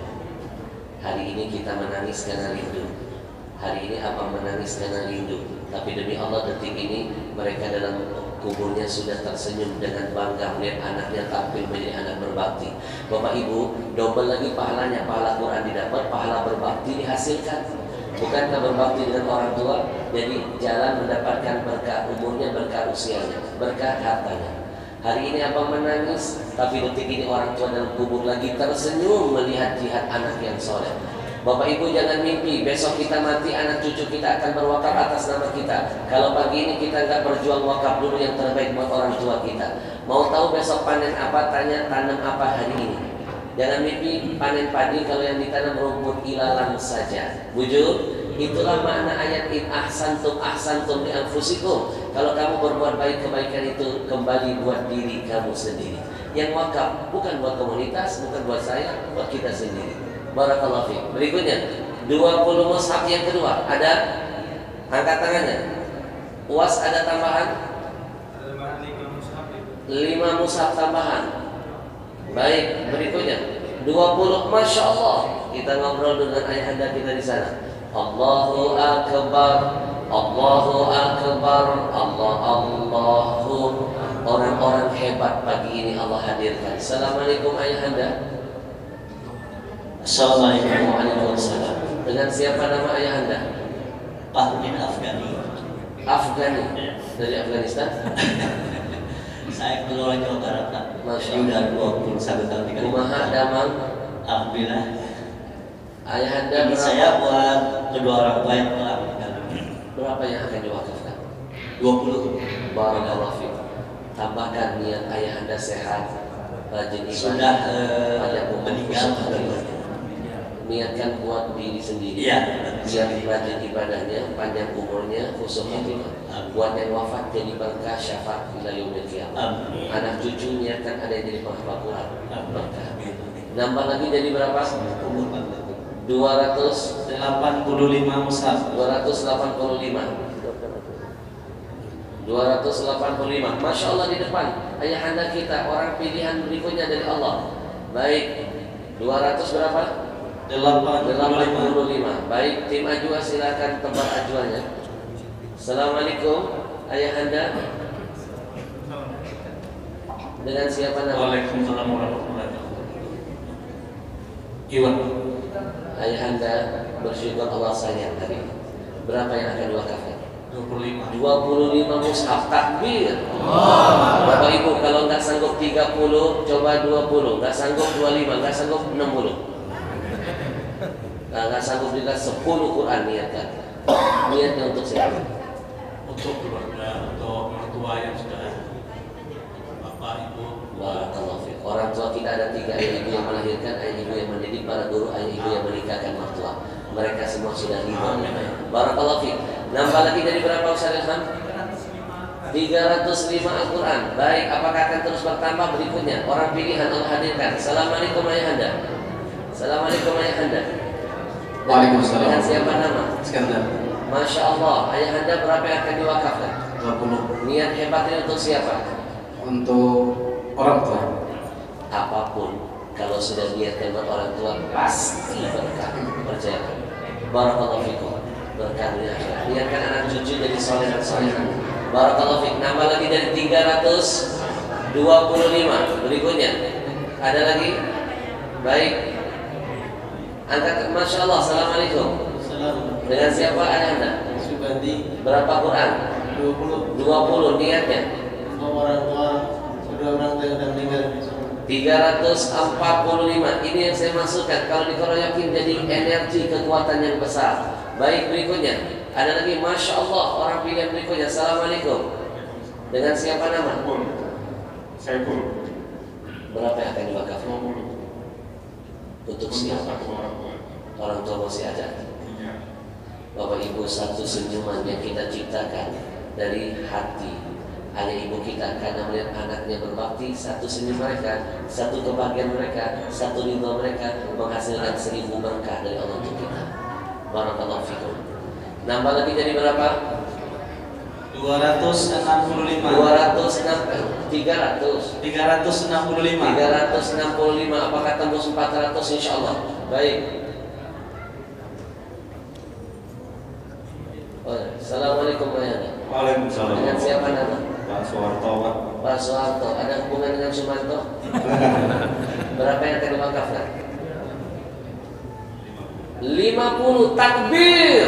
Hari ini kita menangis karena rindu. Hari ini abang menangis karena rindu. Tapi demi Allah detik ini mereka dalam kuburnya sudah tersenyum dengan bangga melihat anaknya tampil menjadi anak berbakti. Bapak Ibu, double lagi pahalanya. Pahala Quran didapat, pahala berbakti dihasilkan. Bukankah berbakti dengan orang tua jadi jalan mendapatkan berkah umurnya, berkah usianya, berkah hartanya. Hari ini abang menangis, tapi detik ini orang tua dalam kubur lagi tersenyum melihat jihad anak yang soleh. Bapak Ibu jangan mimpi besok kita mati anak cucu kita akan berwakaf atas nama kita. Kalau pagi ini kita nggak berjuang wakaf dulu yang terbaik buat orang tua kita. Mau tahu besok panen apa? Tanya tanam apa hari ini. Jangan mimpi panen padi kalau yang ditanam rumput ilalang saja. Bujur. Itulah makna ayat in ahsantum ahsantum li anfusikum. Kalau kamu berbuat baik, kebaikan itu kembali buat diri kamu sendiri. Yang wakaf bukan buat komunitas, bukan buat saya, buat kita sendiri. Barakallahu fiik. Berikutnya 20 mushaf yang kedua. Ada? Angkat tangannya. UAS ada tambahan? 5 mushaf tambahan. Baik, berikutnya 20. Masya Allah. Kita ngobrol dengan ayahanda kita di sana. Allahu Akbar, Allahu Akbar, Allahu. Orang-orang hebat pagi ini Allah hadirkan. Assalamualaikum ayahanda. Assalamualaikum. Waalaikumsalam. Dengan siapa nama ayahanda? Pak bin Afgani. Afgani. Dari Afghanistan. Saya keluar Jawa Barat, Pak. Masya Sudah 21 tahun tinggal. Kumaha damang. Alhamdulillah. Ayahanda Ini saya buat kedua orang tua yang telah meninggal. berapa yang akan diwakafkan? 20. Barakallahu fiik. Tambahkan niat ayahanda sehat, rajin ibadah. Sudah banyak meninggal. Niatkan buat diri sendiri. Iya. Biar rajin ibadahnya, panjang umurnya, khusus khatimah. Buat yang wafat jadi berkah syafaat ila yaumil qiyamah. Anak cucu niatkan ada yang jadi penghafal Quran. Berkah. Nambah lagi jadi berapa? 85 mushaf. 285. Masya Allah di depan ayahanda kita orang pilihan berikutnya dari Allah. Baik, 200 berapa? 85. Baik, tim Ajwa silakan tempat ajuannya. Assalamualaikum ayahanda. Dengan siapa nama? Waalaikumsalam warahmatullahi wabarakatuh. Iwan. Ayahanda bersyukur Allah sayang tadi. Berapa yang akan diwakafkan? 25 mushaf. Takbir. Bapak Ibu kalau nggak sanggup 30 coba 20, nggak sanggup 25, nggak sanggup 60. Nggak sanggup juga 10 Quran niatkan. Niatnya untuk siapa? Untuk keluarga, untuk mertua yang sudah bapak ibu. Barakallahu fiik. Orang tua kita ada 3, ayah ibu yang melahirkan, ayah ibu yang mendidik, para guru, ayah ibu yang menikahkan mertua. Mereka semua sudah ridho. Barakallahu fiik. Nambah lagi dari berapa Ustaz Ilham? 305 Al-Quran. Baik, apakah akan terus bertambah berikutnya? Orang pilihan Allah hadirkan. Assalamualaikum ayahanda. Assalamualaikum ayahanda. Waalaikumsalam. Dengan siapa nama? Iskandar. Masya Allah. Ayahanda berapa yang akan diwakafkan? 20. Niat hebatnya untuk siapa? Untuk orang tua. Apapun kalau sudah niatkan buat orang tua pasti berkah. Percaya. Barakallahu fikum. Berkahnya. Niatkan anak cucu jadi solehan-solehan. Barakallahu fikum. Nambah lagi dari 325. Berikutnya. Ada lagi? Baik. Angkat. Masya Allah. Assalamualaikum. Dengan siapa ayahanda? Subandi. Berapa Quran? 20 niatnya. Orang tua sudah orang tua yang meninggal. 345. Ini yang saya maksudkan. Kalau dikeroyokin jadi energi kekuatan yang besar. Baik, berikutnya. Ada lagi, Masya Allah, orang pilihan berikutnya. Assalamualaikum. Dengan siapa nama? Saya pun Berapa yang akan diwakafkan? 20 Untuk siapa? orang tua. Orang tua masih ada. Iya. Bapak Ibu, satu senyuman yang kita ciptakan dari hati ayah ibu kita karena melihat anaknya berbakti, satu senyum mereka, satu kebahagiaan mereka, satu ridho mereka menghasilkan 1000 berkah dari Allah untuk kita. Barakallahu fikum. Nambah lagi jadi berapa? 265. 365. 365. Apakah tembus 400 insya Allah? Baik. Assalamualaikum warahmatullahi wabarakatuh. Waalaikumsalam. Dengan siapa nama? Pak Soeharto, Pak. Pak Soeharto. Ada hubungan dengan Sumanto? Berapa yang akan diwakafkan? 50. Takbir.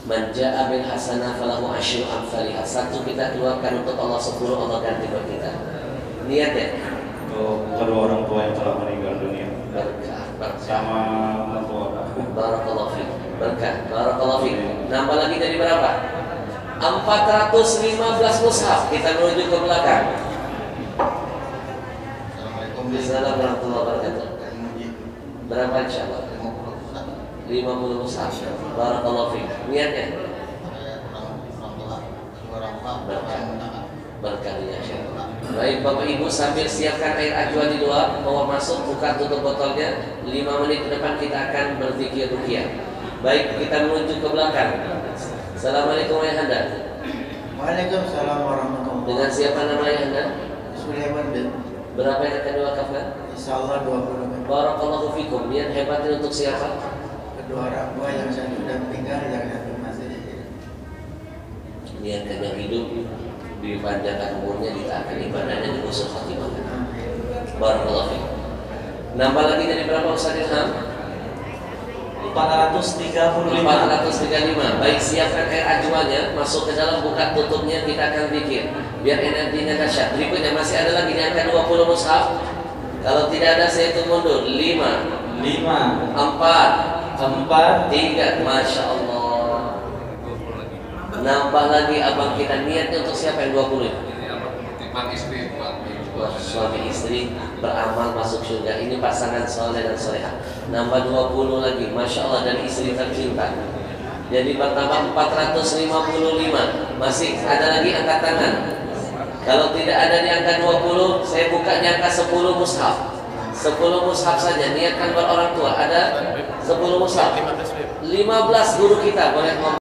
Man ja'a bil hasanah falahu asyru amsalihha. 1 kita keluarkan untuk Allah, 10 Allah ganti buat kita. Niat ya? Untuk kedua orang tua yang telah meninggal dunia. Berkah. sama mertua. Barakallahu fiik. Berkah. Barakallahu fiik. Nambah lagi jadi berapa? 415 mushaf. Kita menuju ke belakang. Assalamualaikum warahmatullahi wabarakatuh. Berapa insyaallah? 50 mushaf. Barakallahu fiik. Niatnya? Berkah ya Syekh. Baik Bapak Ibu, sambil siapkan air ajwa di luar, bawa masuk, buka tutup botolnya. 5 menit ke depan kita akan berzikir ruqyah. Baik, kita menuju ke belakang. Assalamualaikum ayahanda. Waalaikumsalam warahmatullahi. Dengan siapa nama ayahanda? Sulaiman bin. Berapa yang akan diwakafkan? Insyaallah 20. Barakallahu fikum. Niat hebatnya untuk siapa? Kedua orang tua yang saya sudah meninggal, yang satu masih hidup. Niatkan yang hidup, dipanjangkan umurnya, ditaatkan ibadahnya, di usul khatimah. Barakallahu fikum. Nambah lagi dari berapa Ustaz Ilham? 435. 435. Baik, siapkan air ajwanya, masuk ke dalam, buka tutupnya, kita akan bikin biar energinya dahsyat. Berikutnya masih ada lagi yang akan 20 mushaf. Kalau tidak ada saya hitung mundur. 5 4 3. Masya Allah. Nambah lagi abang kita, niatnya untuk siapa yang 20 itu? Timbang istri buat Suami istri beramal masuk surga. Ini pasangan soleh dan solehah. Nambah 20 lagi, Masya Allah, dari istri tercinta. Jadi bertambah 455. Masih ada lagi angkat tangan. Kalau tidak ada di angka 20, saya buka di angka 10 mushaf. 10 mushaf saja, niatkan buat orang tua. Ada 10 mushaf. 15 guru kita boleh ngomong.